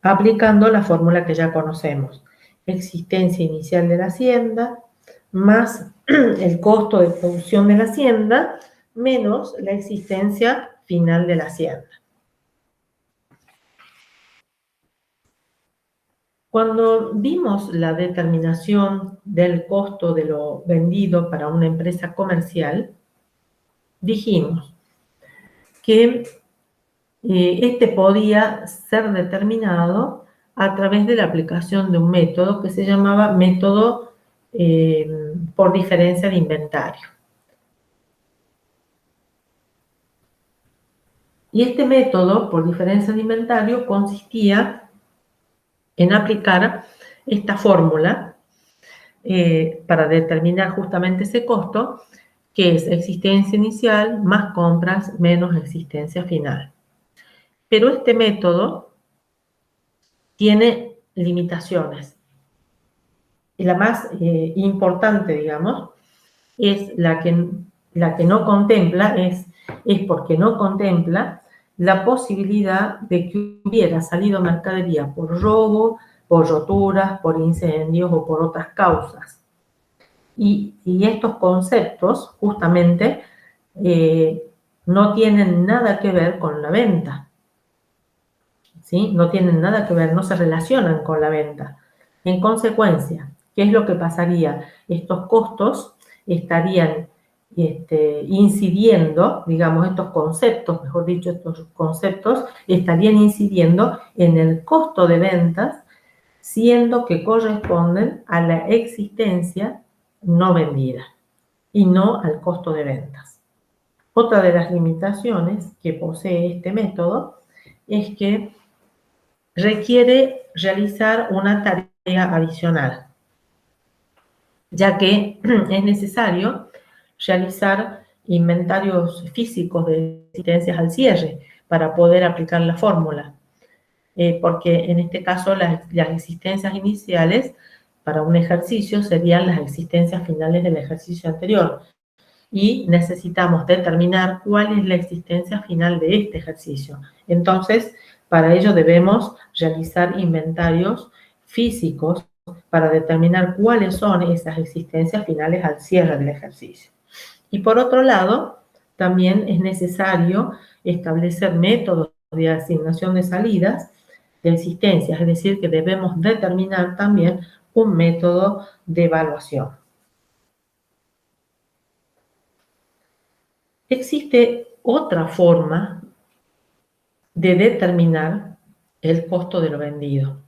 Aplicando la fórmula que ya conocemos: existencia inicial de la hacienda más el costo de producción de la hacienda menos la existencia final de la hacienda. Cuando vimos la determinación del costo de lo vendido para una empresa comercial, dijimos que este podía ser determinado a través de la aplicación de un método que se llamaba método por diferencia de inventario. Y este método por diferencia de inventario consistía en aplicar esta fórmula para determinar justamente ese costo, que es existencia inicial más compras menos existencia final. Pero este método tiene limitaciones. Y la más importante, digamos, es la que no contempla, es porque no contempla la posibilidad de que hubiera salido mercadería por robo, por roturas, por incendios o por otras causas. Y estos conceptos justamente no tienen nada que ver con la venta, ¿sí? No tienen nada que ver, no se relacionan con la venta. En consecuencia, ¿qué es lo que pasaría? Estos costos estarían incidiendo, digamos, estos conceptos, mejor dicho, estos conceptos estarían incidiendo en el costo de ventas, siendo que corresponden a la existencia no vendida y no al costo de ventas. Otra de las limitaciones que posee este método es que requiere realizar una tarea adicional. ya que es necesario realizar inventarios físicos de existencias al cierre para poder aplicar la fórmula, porque en este caso las existencias iniciales para un ejercicio serían las existencias finales del ejercicio anterior y necesitamos determinar cuál es la existencia final de este ejercicio. Entonces, para ello debemos realizar inventarios físicos para determinar cuáles son esas existencias finales al cierre del ejercicio. Y por otro lado, también es necesario establecer métodos de asignación de salidas de existencias, es decir, que debemos determinar también un método de evaluación. Existe otra forma de determinar el costo de lo vendido,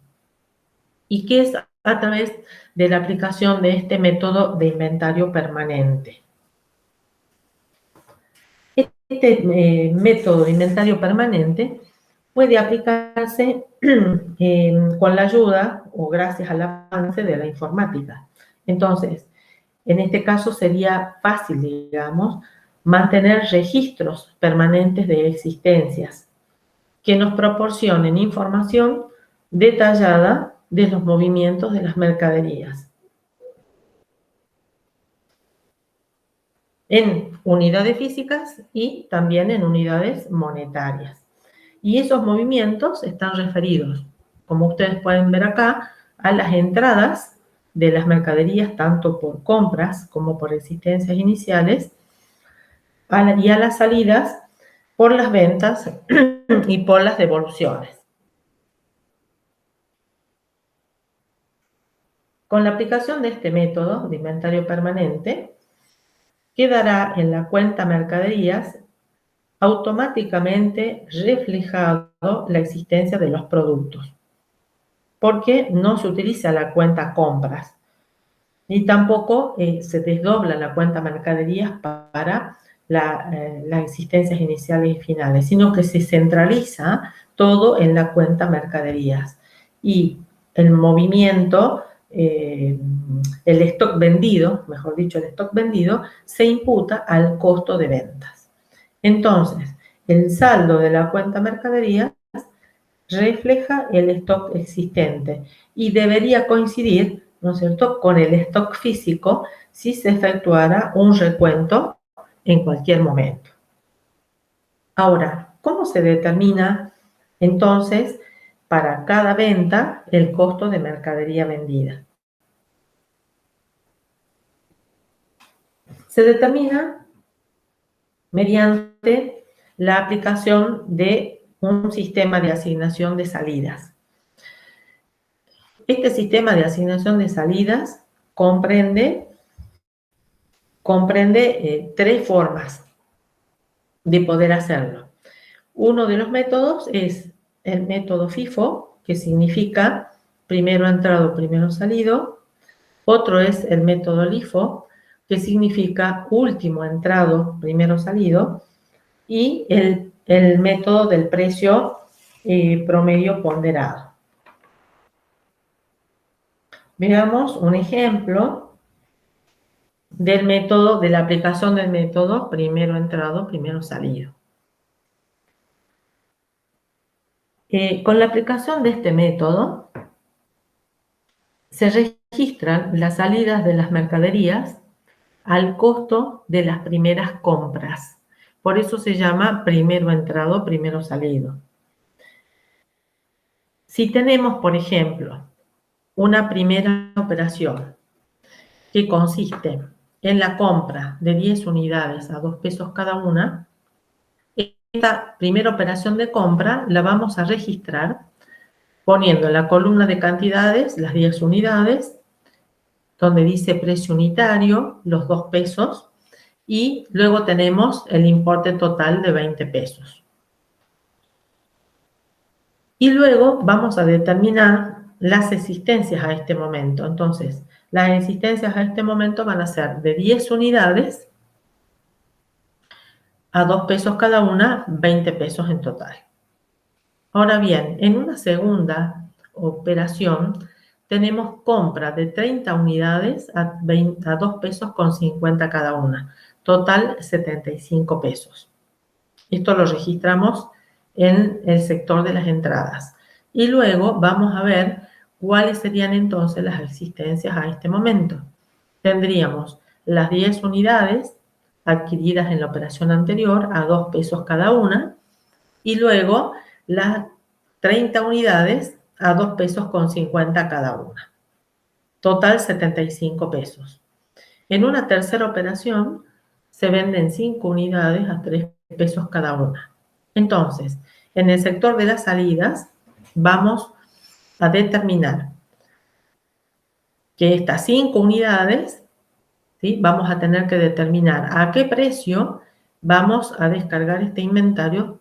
y que es a través de la aplicación de este método de inventario permanente. Este método de inventario permanente puede aplicarse con la ayuda o gracias al avance de la informática. Entonces, en este caso sería fácil, digamos, mantener registros permanentes de existencias que nos proporcionen información detallada de los movimientos de las mercaderías en unidades físicas y también en unidades monetarias. Y esos movimientos están referidos, como ustedes pueden ver acá, a las entradas de las mercaderías, tanto por compras como por existencias iniciales, y a las salidas por las ventas y por las devoluciones. Con la aplicación de este método de inventario permanente, quedará en la cuenta mercaderías automáticamente reflejado la existencia de los productos, porque no se utiliza la cuenta compras, ni tampoco se desdobla la cuenta mercaderías para las existencias iniciales y finales, sino que se centraliza todo en la cuenta mercaderías. Y el movimiento, el stock vendido, mejor dicho, el stock vendido, se imputa al costo de ventas. Entonces, el saldo de la cuenta mercaderías refleja el stock existente y debería coincidir, ¿no es cierto?, con el stock físico si se efectuara un recuento en cualquier momento. Ahora, ¿cómo se determina entonces para cada venta el costo de mercadería vendida? Se determina mediante la aplicación de un sistema de asignación de salidas. Este sistema de asignación de salidas comprende tres formas de poder hacerlo. Uno de los métodos es el método FIFO, que significa primero entrado, primero salido. Otro es el método LIFO, que significa último entrado, primero salido. Y el método del precio promedio ponderado. Veamos un ejemplo del método, de la aplicación del método primero entrado, primero salido. Con la aplicación de este método se registran las salidas de las mercaderías al costo de las primeras compras. Por eso se llama primero entrado, primero salido. Si tenemos, por ejemplo, una primera operación que consiste en la compra de 10 unidades a 2 pesos cada una, esta primera operación de compra la vamos a registrar poniendo en la columna de cantidades las 10 unidades, donde dice precio unitario, los 2 pesos, y luego tenemos el importe total de 20 pesos. Y luego vamos a determinar las existencias a este momento. Entonces, las existencias a este momento van a ser de 10 unidades a 2 pesos cada una, 20 pesos en total. Ahora bien, en una segunda operación tenemos compra de 30 unidades a 2 pesos con 50 cada una. Total, 75 pesos. Esto lo registramos en el sector de las entradas. Y luego vamos a ver cuáles serían entonces las existencias a este momento. Tendríamos las 10 unidades adquiridas en la operación anterior a 2 pesos cada una y luego las 30 unidades a 2 pesos con 50 cada una. Total, 75 pesos. En una tercera operación se venden 5 unidades a 3 pesos cada una. Entonces, en el sector de las salidas vamos a determinar que estas 5 unidades, ¿sí? Vamos a tener que determinar a qué precio vamos a descargar este inventario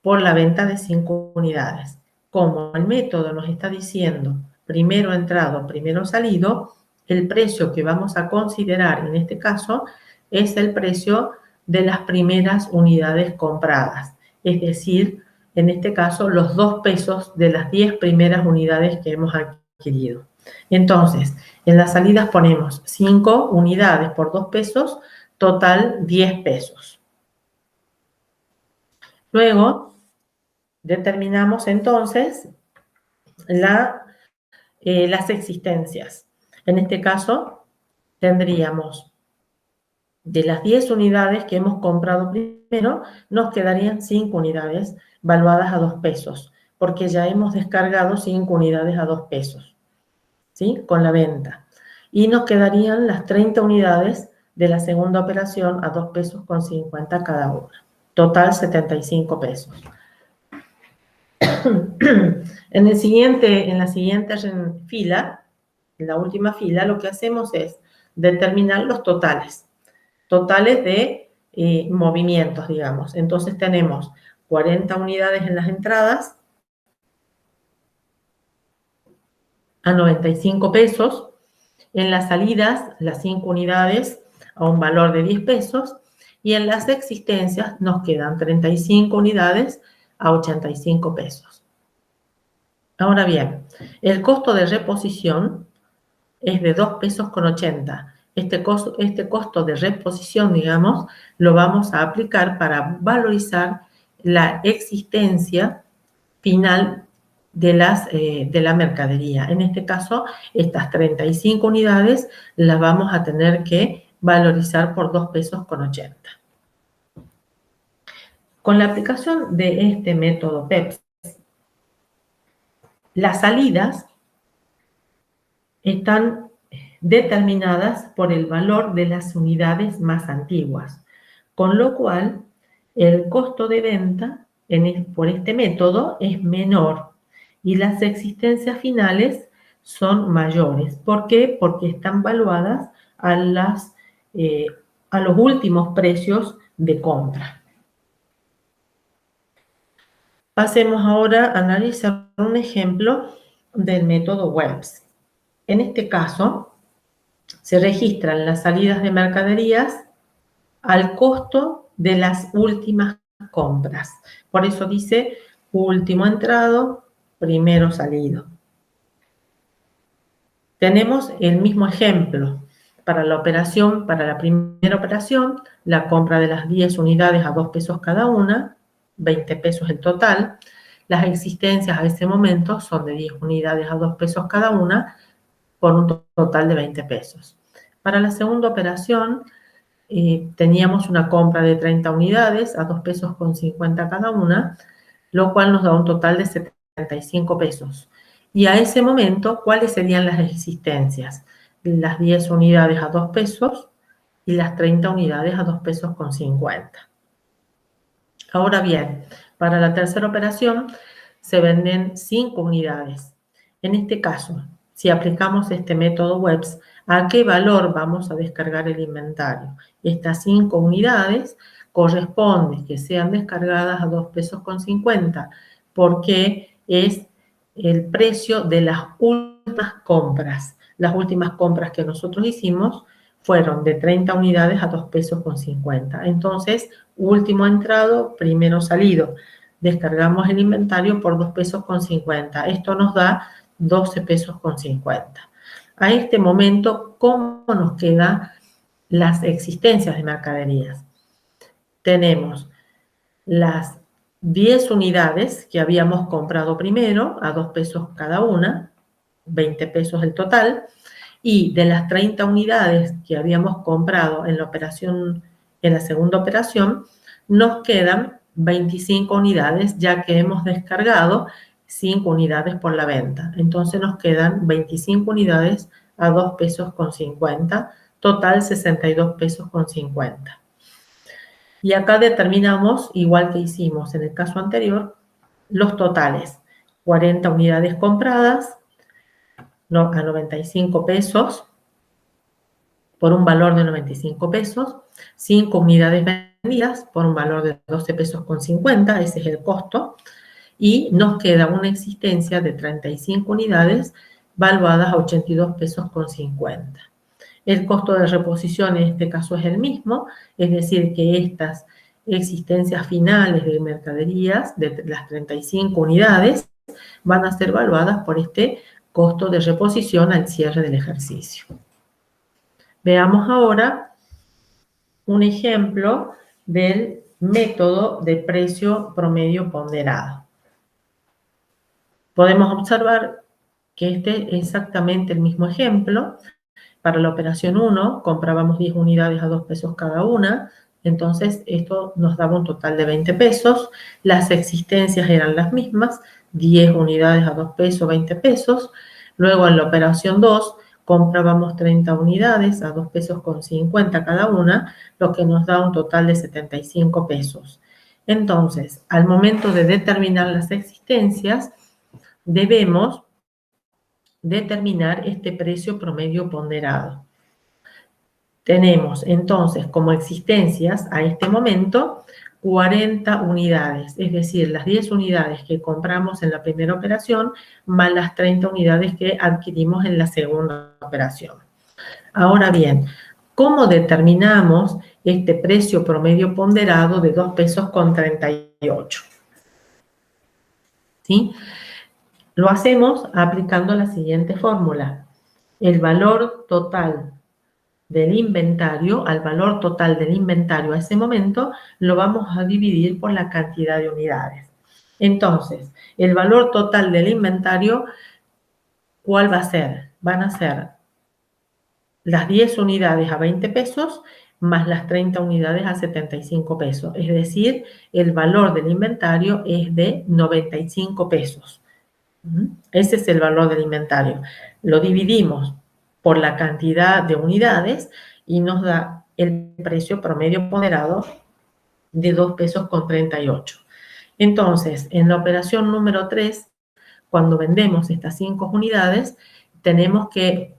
por la venta de 5 unidades. Como el método nos está diciendo primero entrado, primero salido, el precio que vamos a considerar en este caso es el precio de las primeras unidades compradas. Es decir, en este caso, los 2 pesos de las 10 primeras unidades que hemos adquirido. Entonces, en las salidas ponemos 5 unidades por 2 pesos, total 10 pesos. Luego, determinamos entonces las existencias. En este caso, tendríamos de las 10 unidades que hemos comprado primero, nos quedarían 5 unidades valuadas a 2 pesos, porque ya hemos descargado 5 unidades a 2 pesos, ¿sí? Con la venta. Y nos quedarían las 30 unidades de la segunda operación a 2 pesos con 50 cada una. Total, 75 pesos. En la siguiente fila, en la última fila, lo que hacemos es determinar los totales de movimientos, digamos. Entonces tenemos 40 unidades en las entradas a 95 pesos, en las salidas las 5 unidades a un valor de 10 pesos y en las existencias nos quedan 35 unidades a 85 pesos. Ahora bien, el costo de reposición es de 2 pesos con 80. Este costo de reposición, digamos, lo vamos a aplicar para valorizar la existencia final de la mercadería. En este caso, estas 35 unidades las vamos a tener que valorizar por 2 pesos con 80. Con la aplicación de este método PEPS, las salidas están determinadas por el valor de las unidades más antiguas, con lo cual el costo de venta por este método es menor y las existencias finales son mayores. ¿Por qué? Porque están valuadas a los últimos precios de compra. Pasemos ahora a analizar un ejemplo del método WEPS. En este caso, se registran las salidas de mercaderías al costo de las últimas compras. Por eso dice último entrado, primero salido. Tenemos el mismo ejemplo para la primera operación, la compra de las 10 unidades a 2 pesos cada una, 20 pesos en total. Las existencias a ese momento son de 10 unidades a 2 pesos cada una, por un total de 20 pesos. Para la segunda operación, teníamos una compra de 30 unidades a 2 pesos con 50 cada una, lo cual nos da un total de 75 pesos. Y a ese momento, ¿cuáles serían las existencias? Las 10 unidades a 2 pesos y las 30 unidades a 2 pesos con 50. Ahora bien, para la tercera operación se venden 5 unidades. En este caso, si aplicamos este método WEPS, ¿a qué valor vamos a descargar el inventario? Estas 5 unidades corresponde que sean descargadas a 2 pesos con 50 porque es el precio de las últimas compras. Las últimas compras que nosotros hicimos fueron de 30 unidades a 2 pesos con 50. Entonces, último entrado, primero salido. Descargamos el inventario por 2 pesos con 50. Esto nos da 12 pesos con 50. A este momento, ¿cómo nos quedan las existencias de mercaderías? Tenemos las 10 unidades que habíamos comprado primero, a 2 pesos cada una, 20 pesos el total, y de las 30 unidades que habíamos comprado en la segunda operación, nos quedan 25 unidades, ya que hemos descargado 5 unidades por la venta. Entonces nos quedan 25 unidades a 2 pesos con 50, total 62 pesos con 50. Y acá determinamos, igual que hicimos en el caso anterior, los totales. 40 unidades compradas a 95 pesos, por un valor de 95 pesos, 5 unidades vendidas por un valor de 12 pesos con 50, ese es el costo, y nos queda una existencia de 35 unidades valuadas a 82 pesos con 50. El costo de reposición en este caso es el mismo, es decir, que estas existencias finales de mercaderías, de las 35 unidades, van a ser valuadas por este costo de reposición al cierre del ejercicio. Veamos ahora un ejemplo del método de precio promedio ponderado. Podemos observar que este es exactamente el mismo ejemplo. Para la operación 1 comprábamos 10 unidades a 2 pesos cada una, entonces esto nos daba un total de 20 pesos. Las existencias eran las mismas, 10 unidades a 2 pesos, 20 pesos. Luego en la operación 2 comprábamos 30 unidades a 2 pesos con 50 cada una, lo que nos da un total de 75 pesos. Entonces, al momento de determinar las existencias, debemos determinar este precio promedio ponderado. Tenemos entonces como existencias a este momento 40 unidades, es decir, las 10 unidades que compramos en la primera operación más las 30 unidades que adquirimos en la segunda operación. Ahora bien, ¿cómo determinamos este precio promedio ponderado de 2 pesos con 38? ¿Sí? Lo hacemos aplicando la siguiente fórmula. El valor total del inventario, al valor total del inventario a ese momento, lo vamos a dividir por la cantidad de unidades. Entonces, el valor total del inventario, ¿cuál va a ser? Van a ser las 10 unidades a 20 pesos más las 30 unidades a 75 pesos. Es decir, el valor del inventario es de 95 pesos. Ese es el valor del inventario. Lo dividimos por la cantidad de unidades y nos da el precio promedio ponderado de 2 pesos con 38. Entonces, en la operación número 3, cuando vendemos estas 5 unidades, tenemos que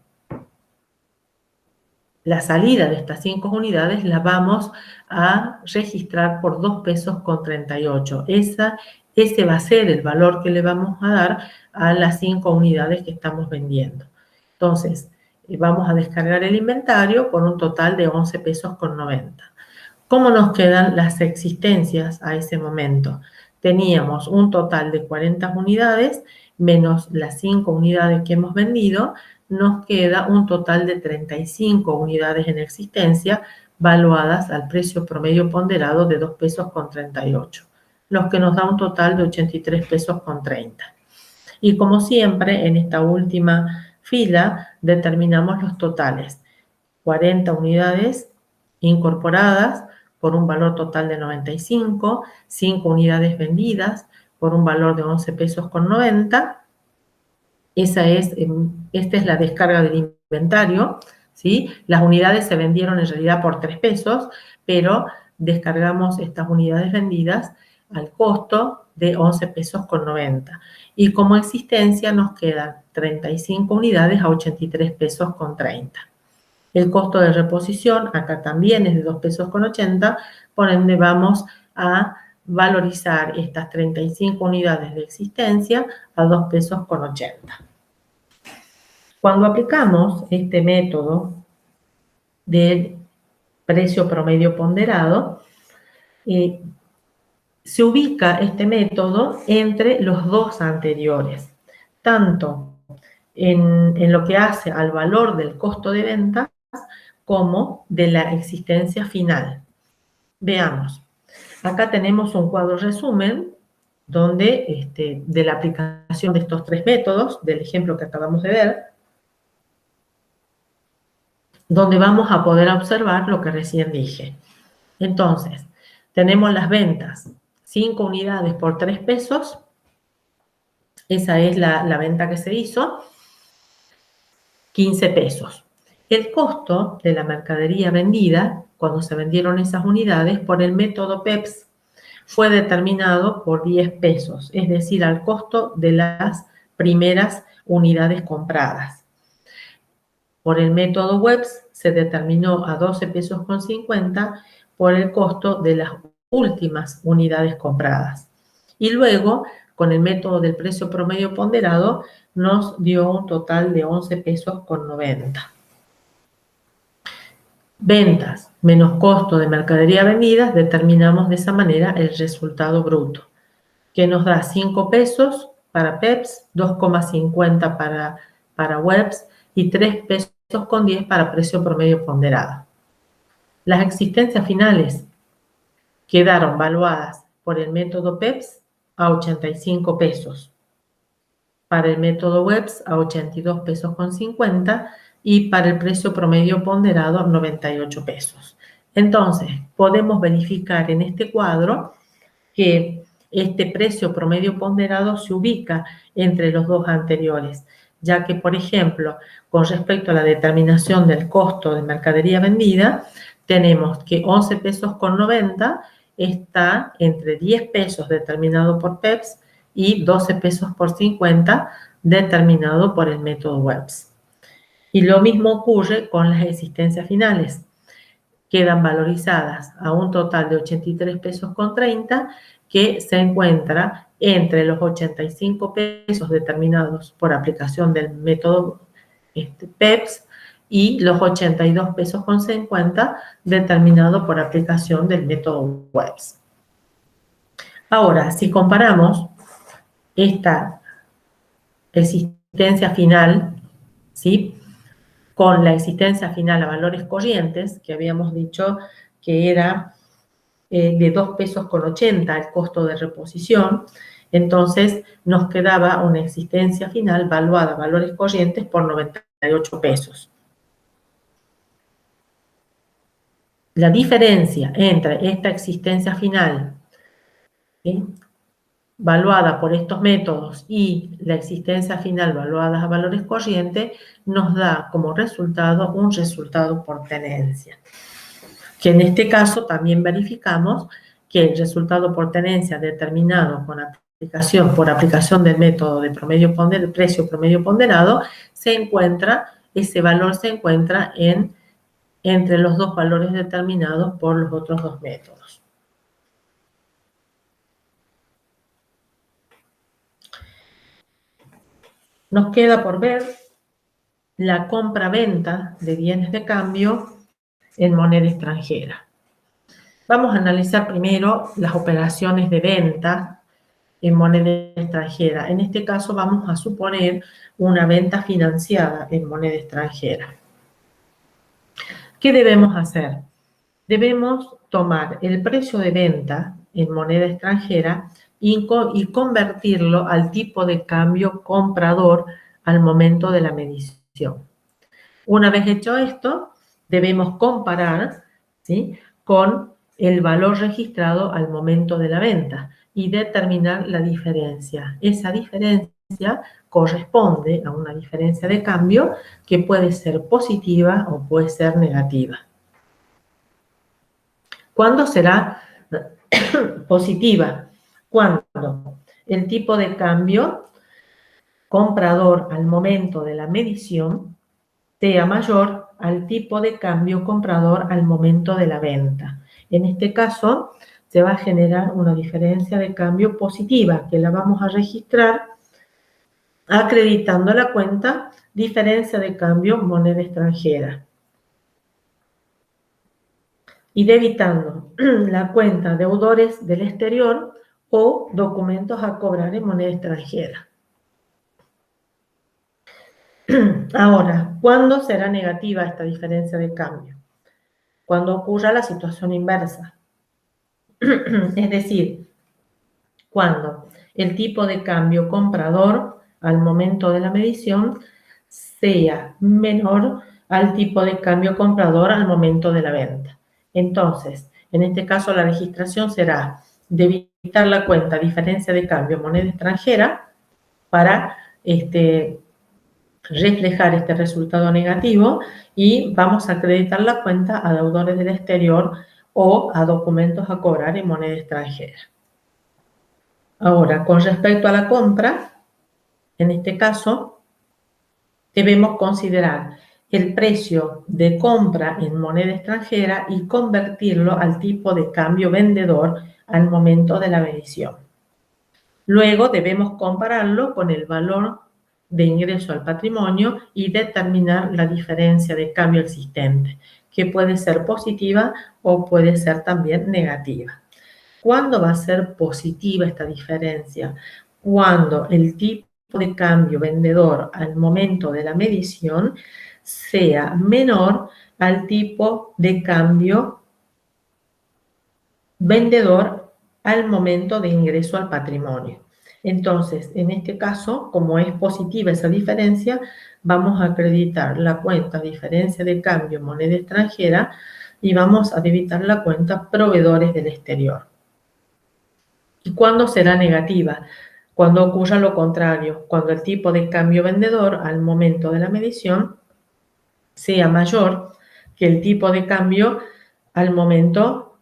la salida de estas 5 unidades la vamos a registrar por 2 pesos con 38. Ese va a ser el valor que le vamos a dar a las 5 unidades que estamos vendiendo. Entonces, vamos a descargar el inventario por un total de 11 pesos con 90. ¿Cómo nos quedan las existencias a ese momento? Teníamos un total de 40 unidades menos las 5 unidades que hemos vendido, nos queda un total de 35 unidades en existencia valuadas al precio promedio ponderado de 2 pesos con 38, lo que nos da un total de 83 pesos con 30. Y como siempre, en esta última fila determinamos los totales. 40 unidades incorporadas por un valor total de 95, 5 unidades vendidas por un valor de 11 pesos con 90. Esta es la descarga del inventario, ¿sí? Las unidades se vendieron en realidad por 3 pesos, pero descargamos estas unidades vendidas al costo de 11 pesos con 90. Y como existencia nos quedan 35 unidades a 83 pesos con 30. El costo de reposición acá también es de 2 pesos con 80, por ende vamos a valorizar estas 35 unidades de existencia a 2 pesos con 80. Cuando aplicamos este método del precio promedio ponderado, se ubica este método entre los dos anteriores. Tanto en lo que hace al valor del costo de ventas como de la existencia final. Veamos. Acá tenemos un cuadro resumen donde de la aplicación de estos tres métodos, del ejemplo que acabamos de ver, donde vamos a poder observar lo que recién dije. Entonces, tenemos las ventas, 5 unidades por 3 pesos, esa es la venta que se hizo, 15 pesos. El costo de la mercadería vendida, cuando se vendieron esas unidades, por el método PEPS, fue determinado por 10 pesos, es decir, al costo de las primeras unidades compradas. Por el método WEBS se determinó a 12 pesos con 50 por el costo de las últimas unidades compradas. Y luego, con el método del precio promedio ponderado, nos dio un total de 11 pesos con 90. Ventas menos costo de mercadería vendida, determinamos de esa manera el resultado bruto, que nos da 5 pesos para PEPS, 2,50 para WEBS y 3 pesos con 10 para precio promedio ponderado. Las existencias finales quedaron valuadas por el método PEPS a 85 pesos, para el método WEBS a 82 pesos con 50 y para el precio promedio ponderado 98 pesos. Entonces, podemos verificar en este cuadro que este precio promedio ponderado se ubica entre los dos anteriores, ya que, por ejemplo, con respecto a la determinación del costo de mercadería vendida, tenemos que 11 pesos con 90 está entre 10 pesos determinado por PEPS y 12 pesos por 50 determinado por el método WEBS. Y lo mismo ocurre con las existencias finales. Quedan valorizadas a un total de 83 pesos con 30 que se encuentra entre los 85 pesos determinados por aplicación del método PEPS y los 82 pesos con 50 determinado por aplicación del método WEBS. Ahora, si comparamos esta existencia final, ¿sí?, con la existencia final a valores corrientes, que habíamos dicho que era de 2 pesos con 80 el costo de reposición, entonces nos quedaba una existencia final valuada a valores corrientes por 98 pesos. La diferencia entre esta existencia final, ¿sí?, valuada por estos métodos y la existencia final valuada a valores corrientes nos da como resultado un resultado por tenencia, que en este caso también verificamos que el resultado por tenencia determinado por aplicación del método de precio promedio ponderado ese valor se encuentra entre los dos valores determinados por los otros dos métodos. Nos queda por ver la compra-venta de bienes de cambio en moneda extranjera. Vamos a analizar primero las operaciones de venta en moneda extranjera. En este caso vamos a suponer una venta financiada en moneda extranjera. ¿Qué debemos hacer? Debemos tomar el precio de venta en moneda extranjera y convertirlo al tipo de cambio comprador al momento de la medición. Una vez hecho esto, debemos comparar, ¿sí?, con el valor registrado al momento de la venta y determinar la diferencia. Esa diferencia corresponde a una diferencia de cambio que puede ser positiva o puede ser negativa. ¿Cuándo será positiva? Cuando el tipo de cambio comprador al momento de la medición sea mayor al tipo de cambio comprador al momento de la venta. En este caso, se va a generar una diferencia de cambio positiva, que la vamos a registrar acreditando la cuenta diferencia de cambio moneda extranjera y debitando la cuenta deudores del exterior o documentos a cobrar en moneda extranjera. Ahora, ¿cuándo será negativa esta diferencia de cambio? Cuando ocurra la situación inversa. Es decir, cuando el tipo de cambio comprador al momento de la medición sea menor al tipo de cambio comprador al momento de la venta. Entonces, en este caso la registración será debitar la cuenta diferencia de cambio moneda extranjera para reflejar este resultado negativo y vamos a acreditar la cuenta a deudores del exterior o a documentos a cobrar en moneda extranjera. Ahora, con respecto a la compra, en este caso, debemos considerar el precio de compra en moneda extranjera y convertirlo al tipo de cambio vendedor al momento de la medición. Luego debemos compararlo con el valor de ingreso al patrimonio y determinar la diferencia de cambio existente, que puede ser positiva o puede ser también negativa. ¿Cuándo va a ser positiva esta diferencia? Cuando el tipo de cambio vendedor al momento de la medición sea menor al tipo de cambio vendedor al momento de ingreso al patrimonio. Entonces, en este caso, como es positiva esa diferencia, vamos a acreditar la cuenta diferencia de cambio moneda extranjera y vamos a debitar la cuenta proveedores del exterior. ¿Y cuándo será negativa? Cuando ocurra lo contrario, cuando el tipo de cambio vendedor al momento de la medición sea mayor que el tipo de cambio al momento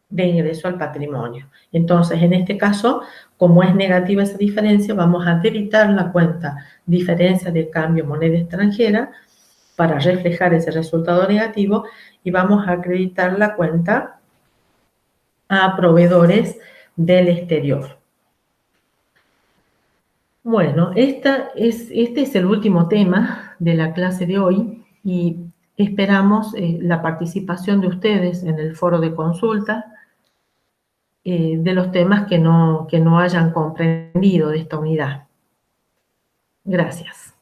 de ingreso al patrimonio. Entonces, en este caso, como es negativa esa diferencia, vamos a debitar la cuenta diferencia de cambio moneda extranjera para reflejar ese resultado negativo y vamos a acreditar la cuenta a proveedores del exterior. Bueno, este es el último tema de la clase de hoy y esperamos la participación de ustedes en el foro de consulta de los temas que no hayan comprendido de esta unidad. Gracias.